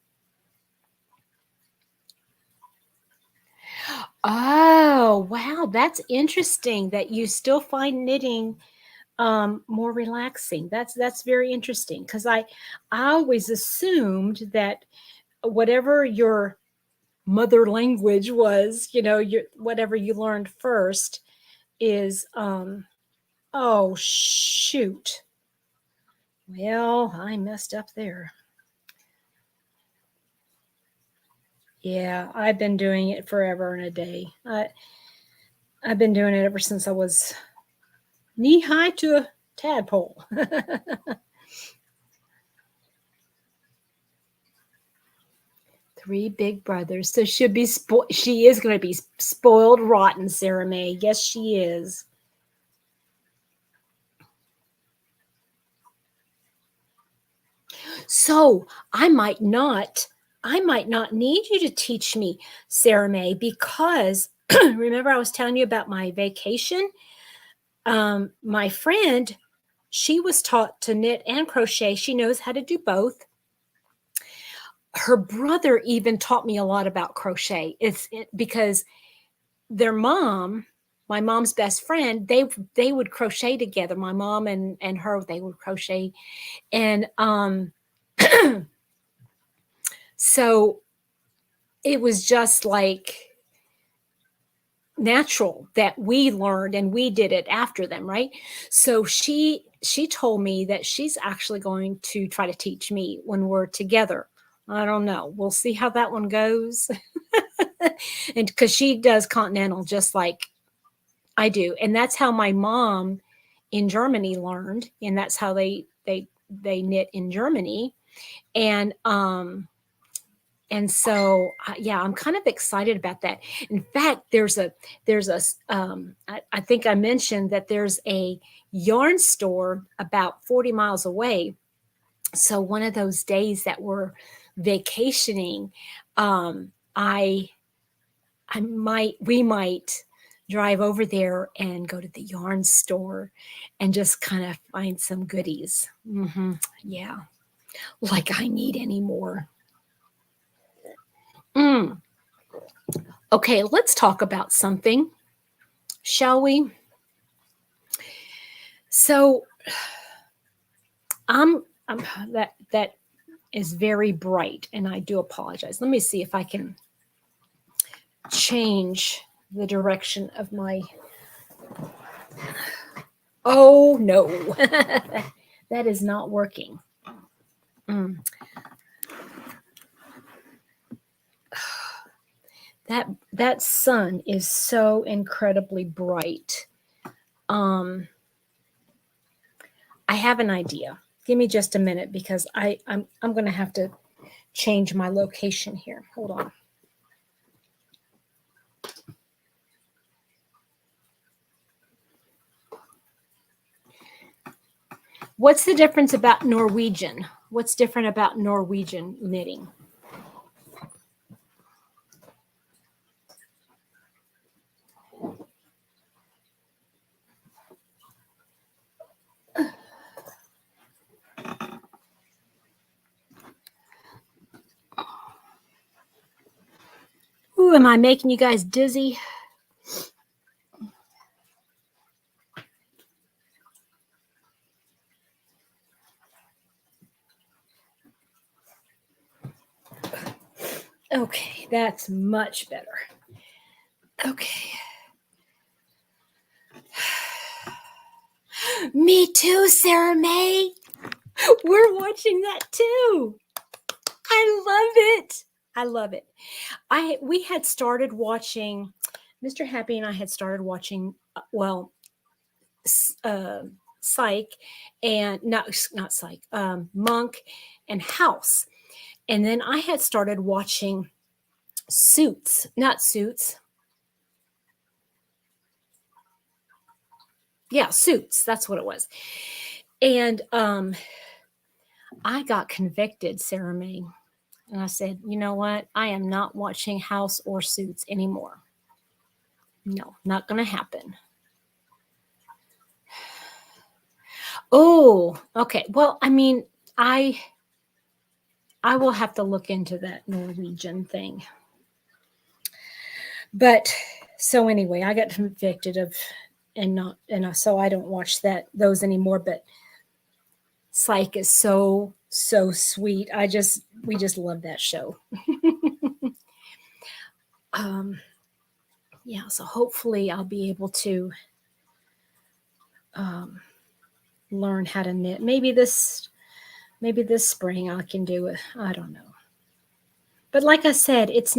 Oh, wow, that's interesting that you still find knitting more relaxing. That's very interesting because I always assumed that whatever your mother language was, your whatever you learned first is oh shoot. Well, I messed up there. Yeah, I've been doing it forever and a day. I've been doing it ever since I was knee high to a tadpole. Three big brothers. So she is going to be spoiled rotten, Sarah May. Yes, she is. So I might not need you to teach me, Sarah May, because remember I was telling you about my vacation? My friend, she was taught to knit and crochet. She knows how to do both. Her brother even taught me a lot about crochet. Because their mom, my mom's best friend, they would crochet together. My mom and her, they would crochet. And so it was just like natural that we learned and we did it after them, right? So she told me that she's actually going to try to teach me when we're together. I don't know. We'll see how that one goes. And because she does continental just like I do. And that's how my mom in Germany learned, and that's how they knit in Germany. And so yeah, I'm kind of excited about that. In fact, I think I mentioned that there's a yarn store about 40 miles away. So one of those days that we're vacationing, I we might drive over there and go to the yarn store and just kind of find some goodies. Yeah, like I need any more. Mm. Okay, let's talk about something, shall we? So, I'm that is very bright, and I do apologize. Let me see if I can change the direction of my. Oh no, that is not working. Mm. That sun is so incredibly bright. Um, I have an idea. Give me just a minute because I'm going to have to change my location here. Hold on. What's the difference about Norwegian? What's different about Norwegian knitting? Ooh, am I making you guys dizzy? Okay, that's much better. Okay. Me too, Sarah May. We're watching that too. I love it. I love it. We had started watching. Mr. Happy and I had started watching. Well, uh, Psych and not Psych, Monk and House, and then I had started watching Suits, not Suits. Yeah, Suits. That's what it was. And I got convicted, Sarah May. And I said, you know what? I am not watching House or Suits anymore. No, not going to happen. Oh, okay. Well, I mean, I will have to look into that Norwegian thing. But so anyway, I got convicted of so I don't watch those anymore. But Psych is so sweet. We just love that show. Yeah, so hopefully I'll be able to learn how to knit. Maybe this spring I can do it. I don't know. But like I said, it's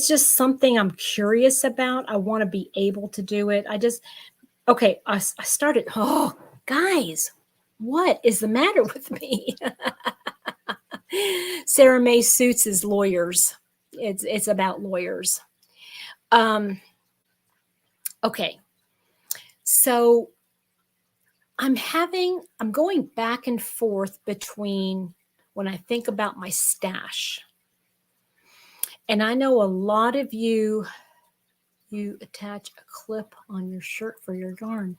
just something I'm curious about. I want to be able to do it. Okay, I started. Oh, guys, what is the matter with me? Sarah May Suits is lawyers. It's about lawyers. Okay, so I'm going back and forth between when I think about my stash. And I know a lot of you attach a clip on your shirt for your yarn.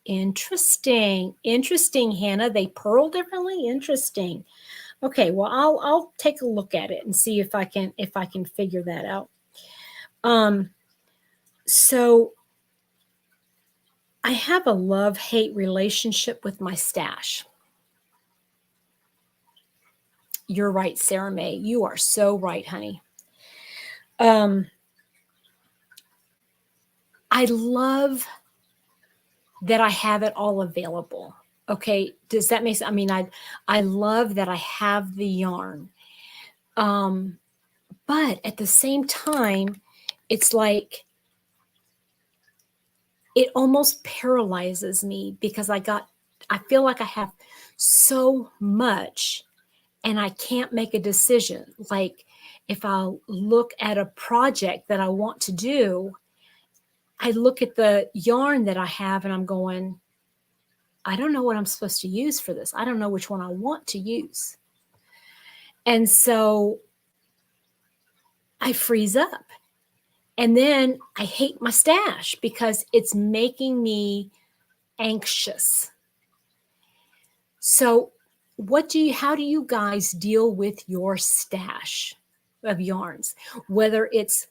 Interesting, Hannah. They purl differently. Interesting. Okay, well, I'll take a look at it and see if I can figure that out. So I have a love-hate relationship with my stash. You're right, Sarah May. You are so right, honey. I love that I have it all available. Okay, does that make sense? I mean, I love that I have the yarn. But at the same time, it's like it almost paralyzes me because I feel like I have so much and I can't make a decision. Like if I look at a project that I want to do, I look at the yarn that I have and I'm going, I don't know what I'm supposed to use for this. I don't know which one I want to use. And so I freeze up. And then I hate my stash because it's making me anxious. So how do you guys deal with your stash of yarns? Whether it's,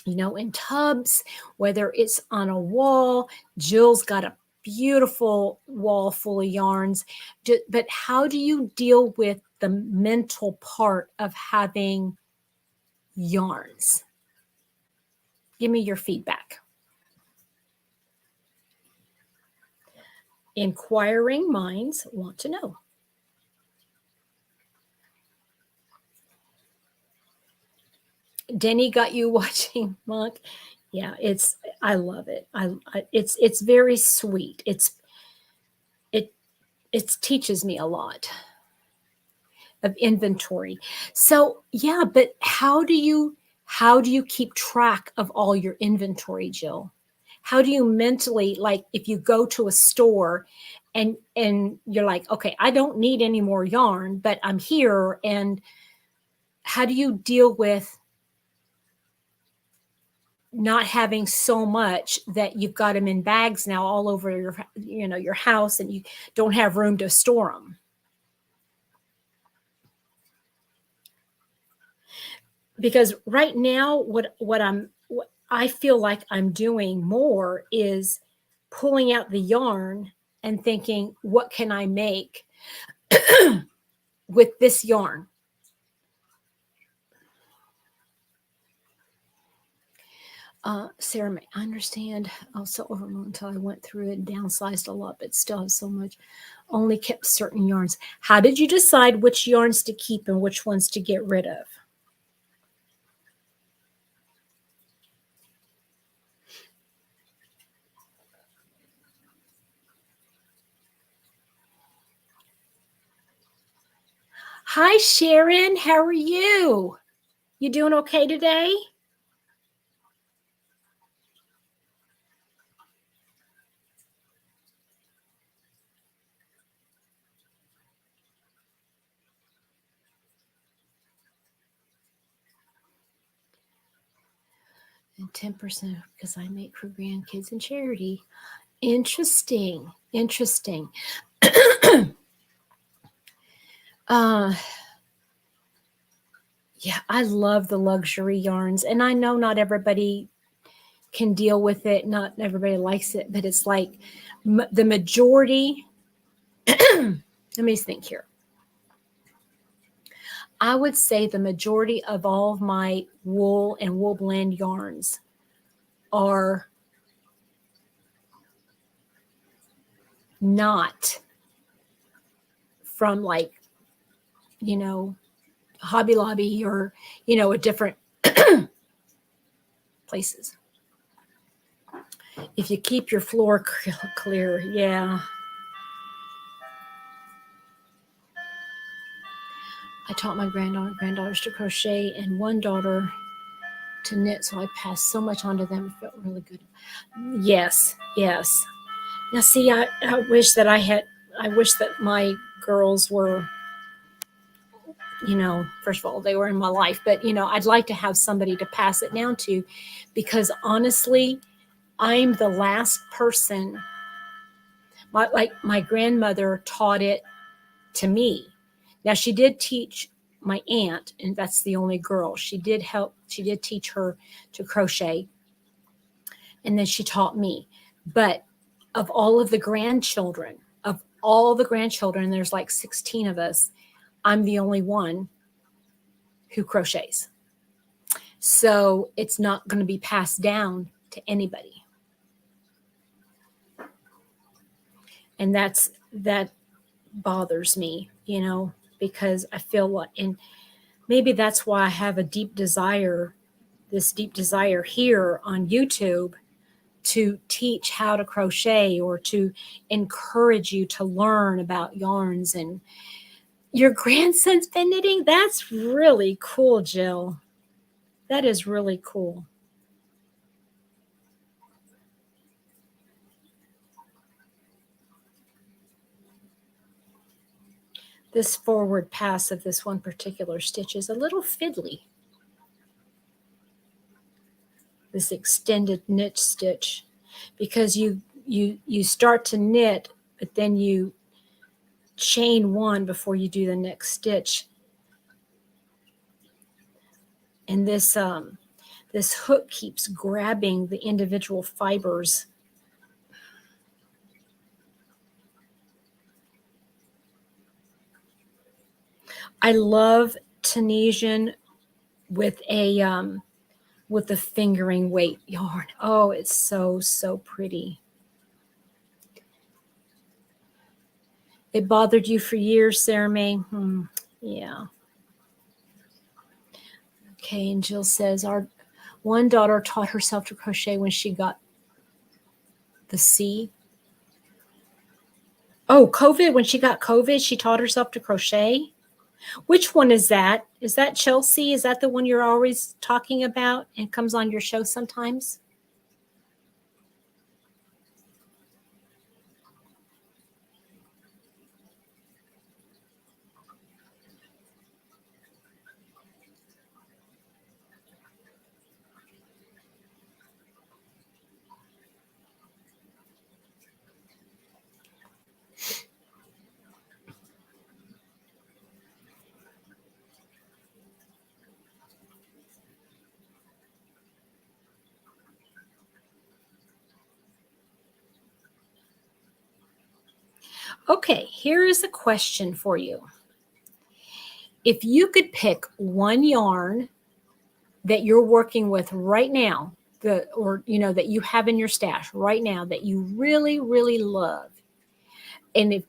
in tubs, whether it's on a wall. Jill's got a beautiful wall full of yarns. But how do you deal with the mental part of having yarns? Give me your feedback. Inquiring minds want to know. Denny got you watching Monk. Yeah, I love it. It's very sweet. It teaches me a lot of inventory. So yeah, but how do you keep track of all your inventory, Jill? How do you mentally, like if you go to a store and you're like, okay, I don't need any more yarn, but I'm here, and how do you deal with not having so much that you've got them in bags now all over your house and you don't have room to store them? Because right now what I feel like I'm doing more is pulling out the yarn and thinking, what can I make with this yarn? Sarah, I understand. I was so overwhelmed until I went through it and downsized a lot, but still have so much. Only kept certain yarns. How did you decide which yarns to keep and which ones to get rid of? Hi, Sharon. How are you? You doing okay today? And 10% because I make for grandkids and charity. Interesting. Interesting. uh, yeah, I love the luxury yarns. And I know not everybody can deal with it. Not everybody likes it, but it's like the majority. Let me think here. I would say the majority of all of my wool and wool blend yarns are not from like, you know, Hobby Lobby or, a different places. If you keep your floor clear, yeah. I taught my granddaughters to crochet and one daughter to knit, so I passed so much on to them. It felt really good. Yes, yes. Now, see, I wish that I wish that my girls were, first of all, they were in my life, but, I'd like to have somebody to pass it down to because honestly, I'm the last person. My grandmother taught it to me. Now, she did teach my aunt, and that's the only girl. She did teach her to crochet, and then she taught me. But of all the grandchildren, there's like 16 of us, I'm the only one who crochets. So it's not going to be passed down to anybody. And that bothers me, because I feel like, and maybe that's why I have this deep desire here on YouTube to teach how to crochet or to encourage you to learn about yarns. And your grandson's been knitting? That's really cool, Jill. That is really cool. This forward pass of this one particular stitch is a little fiddly. This extended knit stitch, because you start to knit, but then you chain one before you do the next stitch. And this hook keeps grabbing the individual fibers. I love Tunisian with the fingering weight yarn. Oh, it's so pretty. It bothered you for years, Sarah May? Yeah. Okay, and Jill says our one daughter taught herself to crochet when she got the C. Oh, COVID, when she got COVID, she taught herself to crochet. Which one is that? Is that Chelsea? Is that the one you're always talking about and comes on your show sometimes? Okay, here is a question for you. If you could pick one yarn that you're working with right now or that you have in your stash right now that you really, really love. And if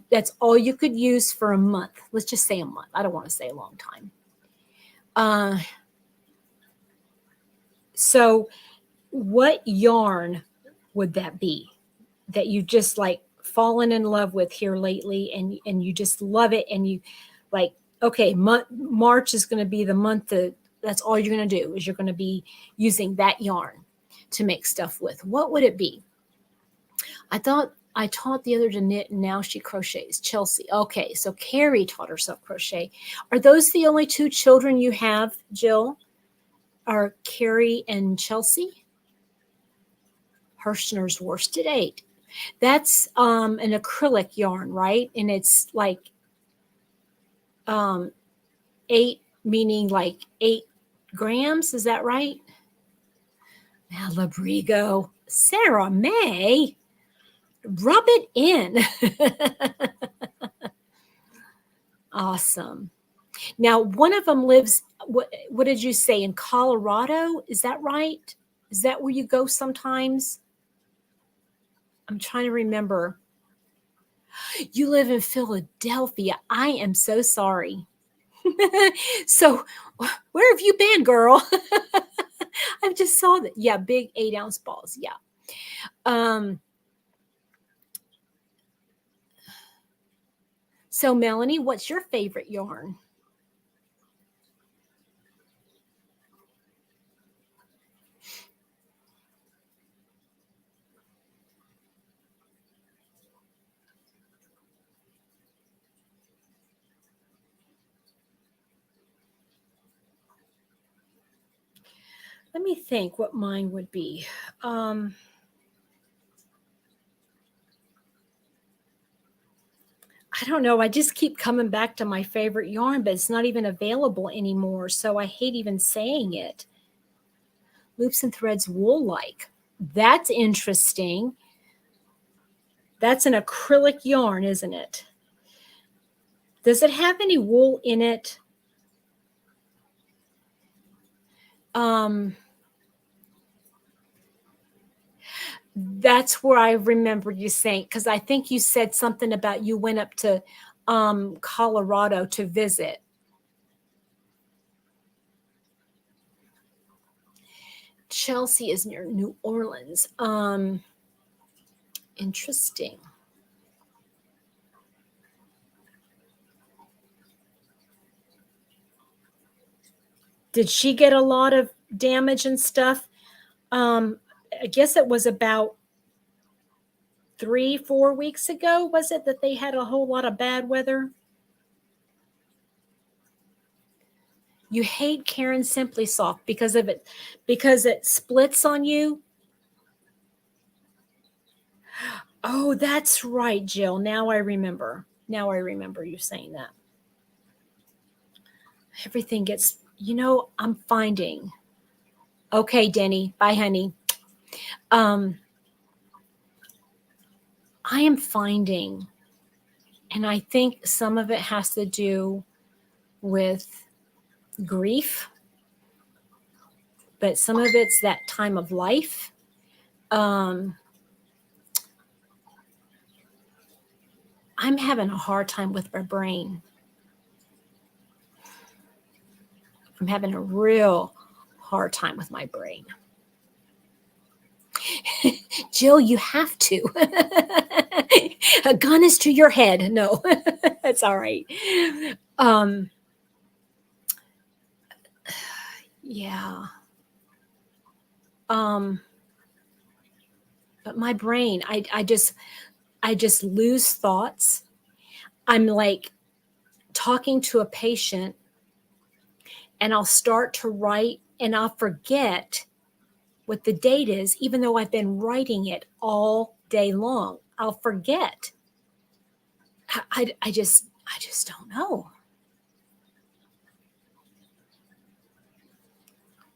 that's all you could use for a month. Let's just say a month. I don't want to say a long time. Uh, so what yarn would that be that you just like fallen in love with here lately, and you just love it, and you like, okay, March is going to be the month that's all you're going to do is you're going to be using that yarn to make stuff with. What would it be? I thought I taught the other to knit, and now she crochets. Chelsea. Okay, so Carrie taught herself crochet. Are those the only two children you have, Jill? Are Carrie and Chelsea? Hirschner's worsted 8. That's an acrylic yarn, right? And it's like 8, meaning like 8 grams. Is that right? Malabrigo. Sarah May. Rub it in. Awesome. Now, one of them lives, what did you say, in Colorado? Is that right? Is that where you go sometimes? I'm trying to remember. You live in Philadelphia. I am so sorry. So, where have you been, girl? I just saw that. Yeah, big 8-ounce balls. Yeah. So, Melanie, what's your favorite yarn? Let me think what mine would be. I don't know. I just keep coming back to my favorite yarn, but it's not even available anymore. So I hate even saying it. Loops and threads wool like. That's interesting. That's an acrylic yarn, isn't it? Does it have any wool in it? That's where I remember you saying, because I think you said something about you went up to Colorado to visit. Chelsea is near New Orleans. Interesting. Did she get a lot of damage and stuff? I guess it was about 3-4 weeks ago, was it, that they had a whole lot of bad weather? You hate Karen Simply Soft because of it, because it splits on you. Oh, that's right, Jill. Now I remember. Now I remember you saying that. Everything gets, I'm finding. Okay, Denny. Bye, honey. I am finding, and I think some of it has to do with grief, but some of it's that time of life. I'm having a hard time with my brain. I'm having a real hard time with my brain. Jill, you have to. A gun is to your head. No, that's all right. Yeah. But my brain, I just lose thoughts. I'm like talking to a patient, and I'll start to write, and I'll forget what the date is, even though I've been writing it all day long. I'll forget. I just don't know.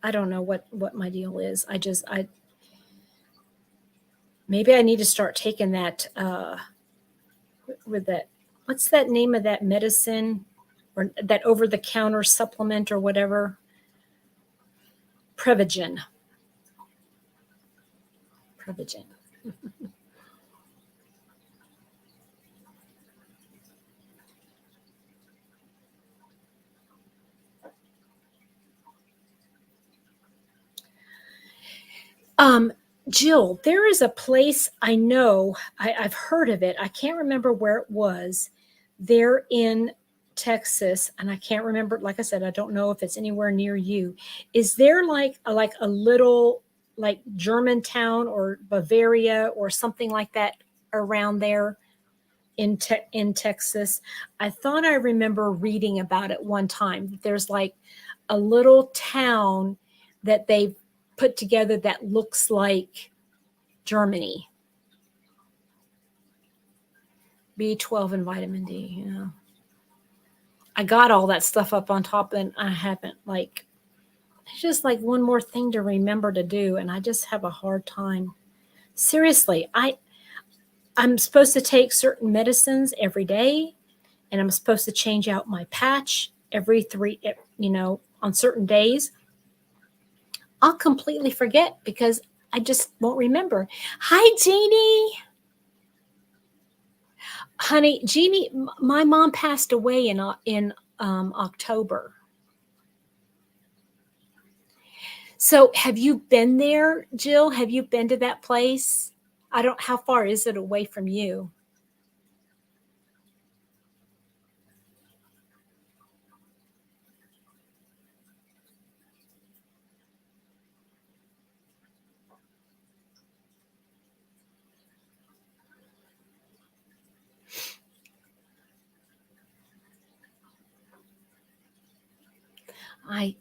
I don't know what my deal is. Maybe I need to start taking that with that. What's that name of that medicine, or that over the counter supplement or whatever? Prevagen. for the gym. Um, Jill, there is a place I know, I've heard of it. I can't remember where it was. They're in Texas, and I can't remember. Like I said, I don't know if it's anywhere near you. Is there like a little like Germantown or Bavaria or something like that around there in Texas? I thought I remember reading about it one time. There's like a little town that they've put together that looks like Germany. B12 and vitamin D. Yeah. I got all that stuff up on top and I haven't like it's just like one more thing to remember to do and I just have a hard time. Seriously, I'm supposed to take certain medicines every day and I'm supposed to change out my patch every 3 on certain days. I'll completely forget because I just won't remember. Hi, Jeannie. Honey, Jeannie, my mom passed away in October. So, have you been there, Jill? Have you been to that place? I don't. How far is it away from you?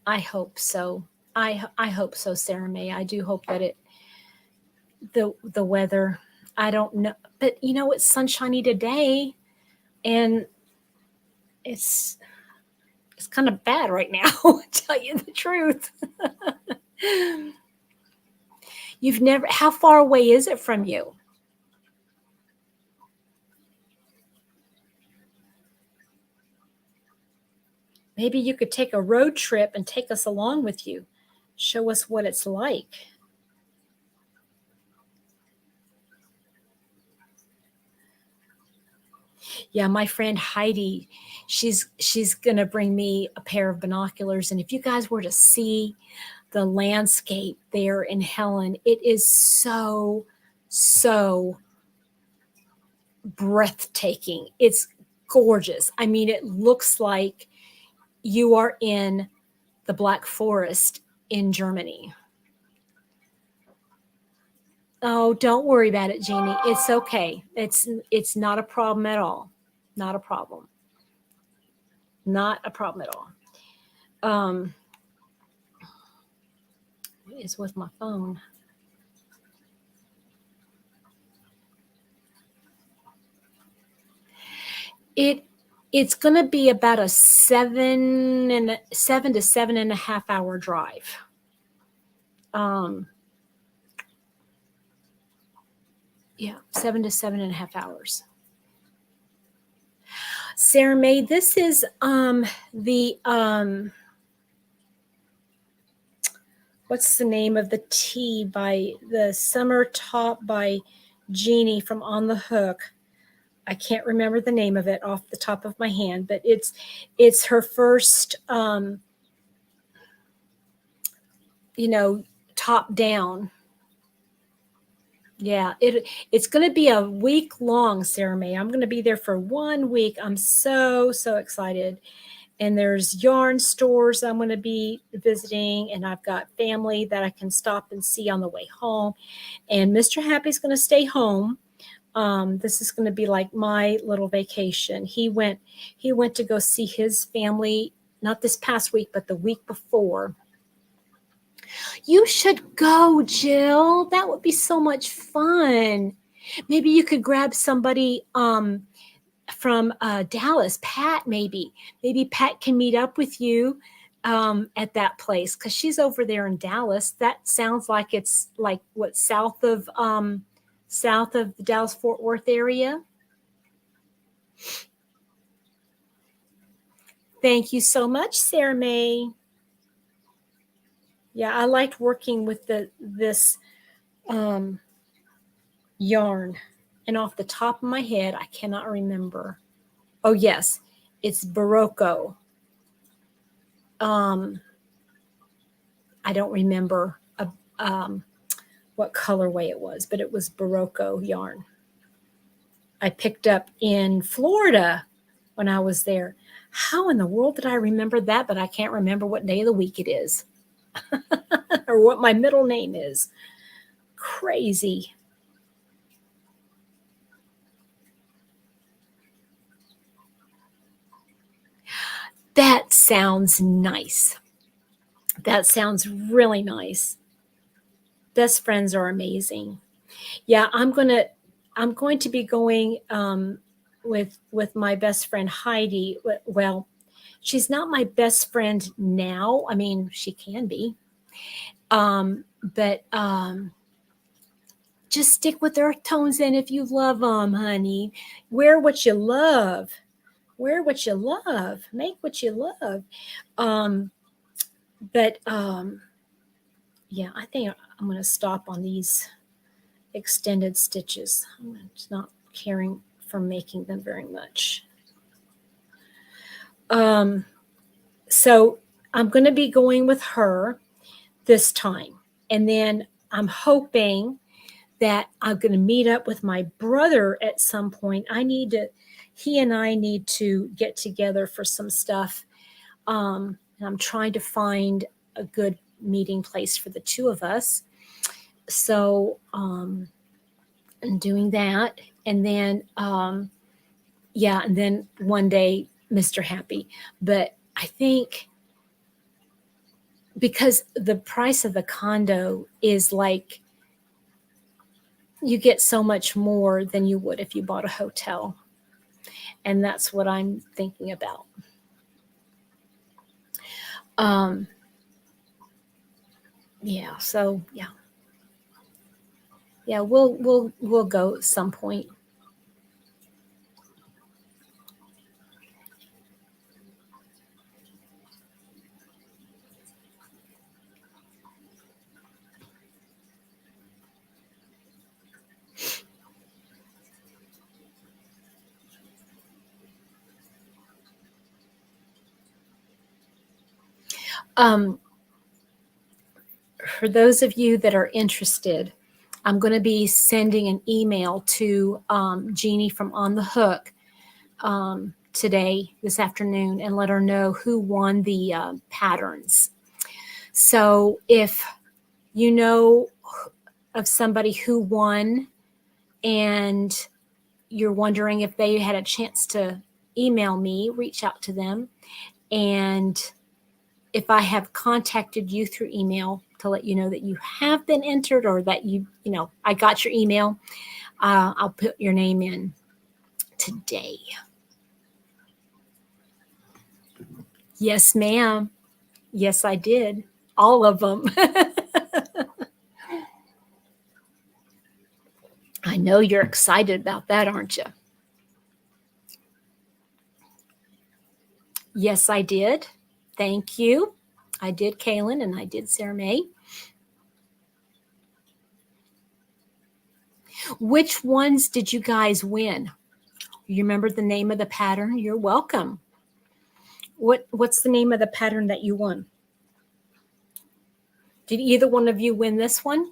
I hope so. I hope so, Sarah May. I do hope that the weather. I don't know, but it's sunshiny today, and it's it's kind of bad right now. To tell you the truth. You've never. How far away is it from you? Maybe you could take a road trip and take us along with you. Show us what it's like. Yeah, my friend Heidi, she's going to bring me a pair of binoculars and if you guys were to see the landscape there in Helen, it is so breathtaking. It's gorgeous. I mean, it looks like you are in the Black Forest in Germany. Oh, don't worry about it, Jeannie. It's okay. It's not a problem at all. Not a problem. Not a problem at all. Um, what is with my phone? It it's going to be about a 7 to 7.5 hour drive. Um, yeah, 7 to 7.5 hours. Sarah May, this is the what's the name of the tea by the Summer Top by Jeannie from On the Hook. I can't remember the name of it off the top of my hand, but it's her first you know top down. Yeah, it's going to be a week long, Sarah May. I'm going to be there for 1 week. I'm so excited. And there's yarn stores I'm going to be visiting, and I've got family that I can stop and see on the way home. And Mr. Happy's going to stay home. This is going to be like my little vacation. He went to go see his family, not this past week, but the week before. You should go, Jill. That would be so much fun. Maybe you could grab somebody from Dallas, Pat, maybe Pat can meet up with you at that place because she's over there in Dallas. That sounds like it's like what south of the Dallas Fort Worth area. Thank you so much, Sarah May. Yeah, I liked working with the this. Um, yarn. And off the top of my head, I cannot remember. Oh, yes, it's Barocco. Um, I don't remember um, what colorway it was, but it was Barocco yarn. I picked up in Florida when I was there. How in the world did I remember that? But I can't remember what day of the week it is or what my middle name is. Crazy. That sounds nice. That sounds really nice. Best friends are amazing. Yeah, I'm going to be going with my best friend Heidi. Well, she's not my best friend now. I mean, she can be. But just stick with earth tones in if you love them, honey. Wear what you love. Wear what you love. Make what you love. Um, but yeah, I think I'm going to stop on these extended stitches. I'm just not caring for making them very much. Um, so I'm going to be going with her this time. And then I'm hoping that I'm going to meet up with my brother at some point. He and I need to get together for some stuff. And I'm trying to find a good meeting place for the two of us. So I'm doing that. And then, yeah, and then one day, Mr. Happy. But I think because the price of the condo is like, you get so much more than you would if you bought a hotel. And that's what I'm thinking about. Um, yeah, so yeah. Yeah, we'll go at some point. Um, for those of you that are interested, I'm going to be sending an email to Jeannie from On the Hook today, this afternoon, and let her know who won the patterns. So if you know of somebody who won and you're wondering if they had a chance to email me, reach out to them. And if I have contacted you through email to let you know that you have been entered or that I got your email, I'll put your name in today. Yes, ma'am. Yes, I did. All of them. I know you're excited about that, aren't you? Yes, I did. Thank you. I did Kaylin and I did Sarah May. Which ones did you guys win? You remember the name of the pattern? You're welcome. What's the name of the pattern that you won? Did either one of you win this one?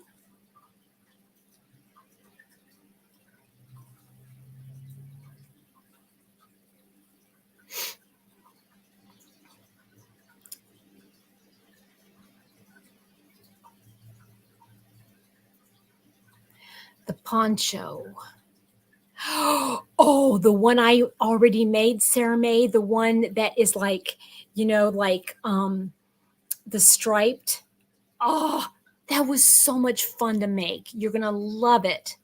The poncho. Oh, the one I already made, Sarah May, the one that is like, like the striped. Oh, that was so much fun to make. You're gonna love it.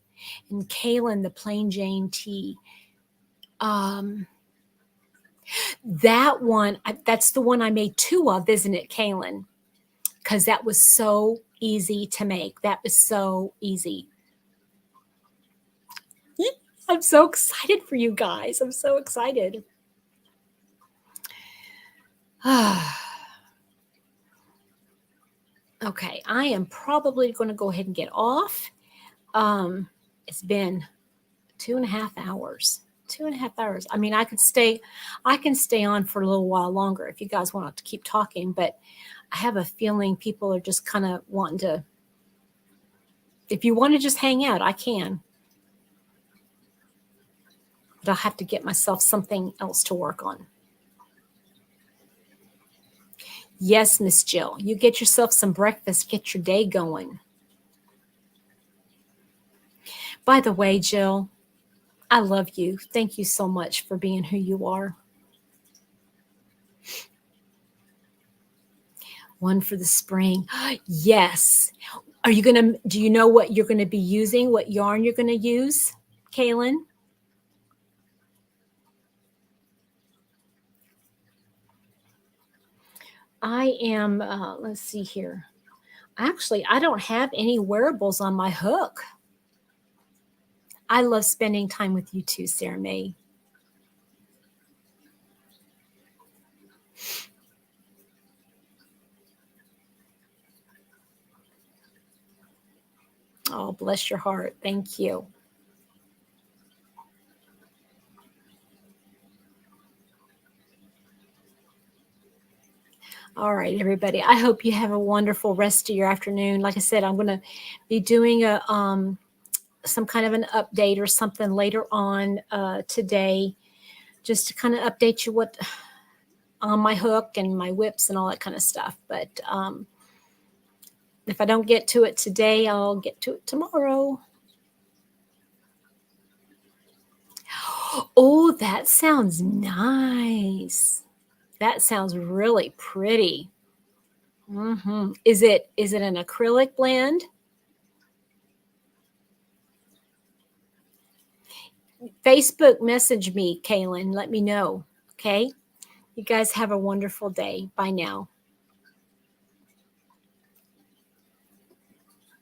And Kaylin, the plain Jane tee. Um, that one, that's the one I made two of, isn't it, Kaylin? Because that was so easy to make. That was so easy. I'm so excited for you guys. I'm so excited. Okay, I am probably going to go ahead and get off. Um, It's been 2.5 hours. 2.5 hours. I mean, I can stay on for a little while longer if you guys want to keep talking, but I have a feeling people are just kind of wanting to, if you want to just hang out, I can. But I'll have to get myself something else to work on. Yes, Miss Jill, you get yourself some breakfast, get your day going. By the way, Jill, I love you. Thank you so much for being who you are. One for the spring. Yes. Do you know what you're going to be using? What yarn you're going to use, Kaylin? I am, let's see here. Actually, I don't have any wearables on my hook. I love spending time with you too, Sarah May. Oh, bless your heart. Thank you. All right, everybody. I hope you have a wonderful rest of your afternoon. Like I said, I'm going to be doing a some kind of an update or something later on today, just to kind of update you what on my hook and my whips and all that kind of stuff. But if I don't get to it today, I'll get to it tomorrow. Oh, that sounds nice. That sounds really pretty. Is it an acrylic blend? Facebook message me, Kaylin. Let me know. Okay. You guys have a wonderful day. Bye now.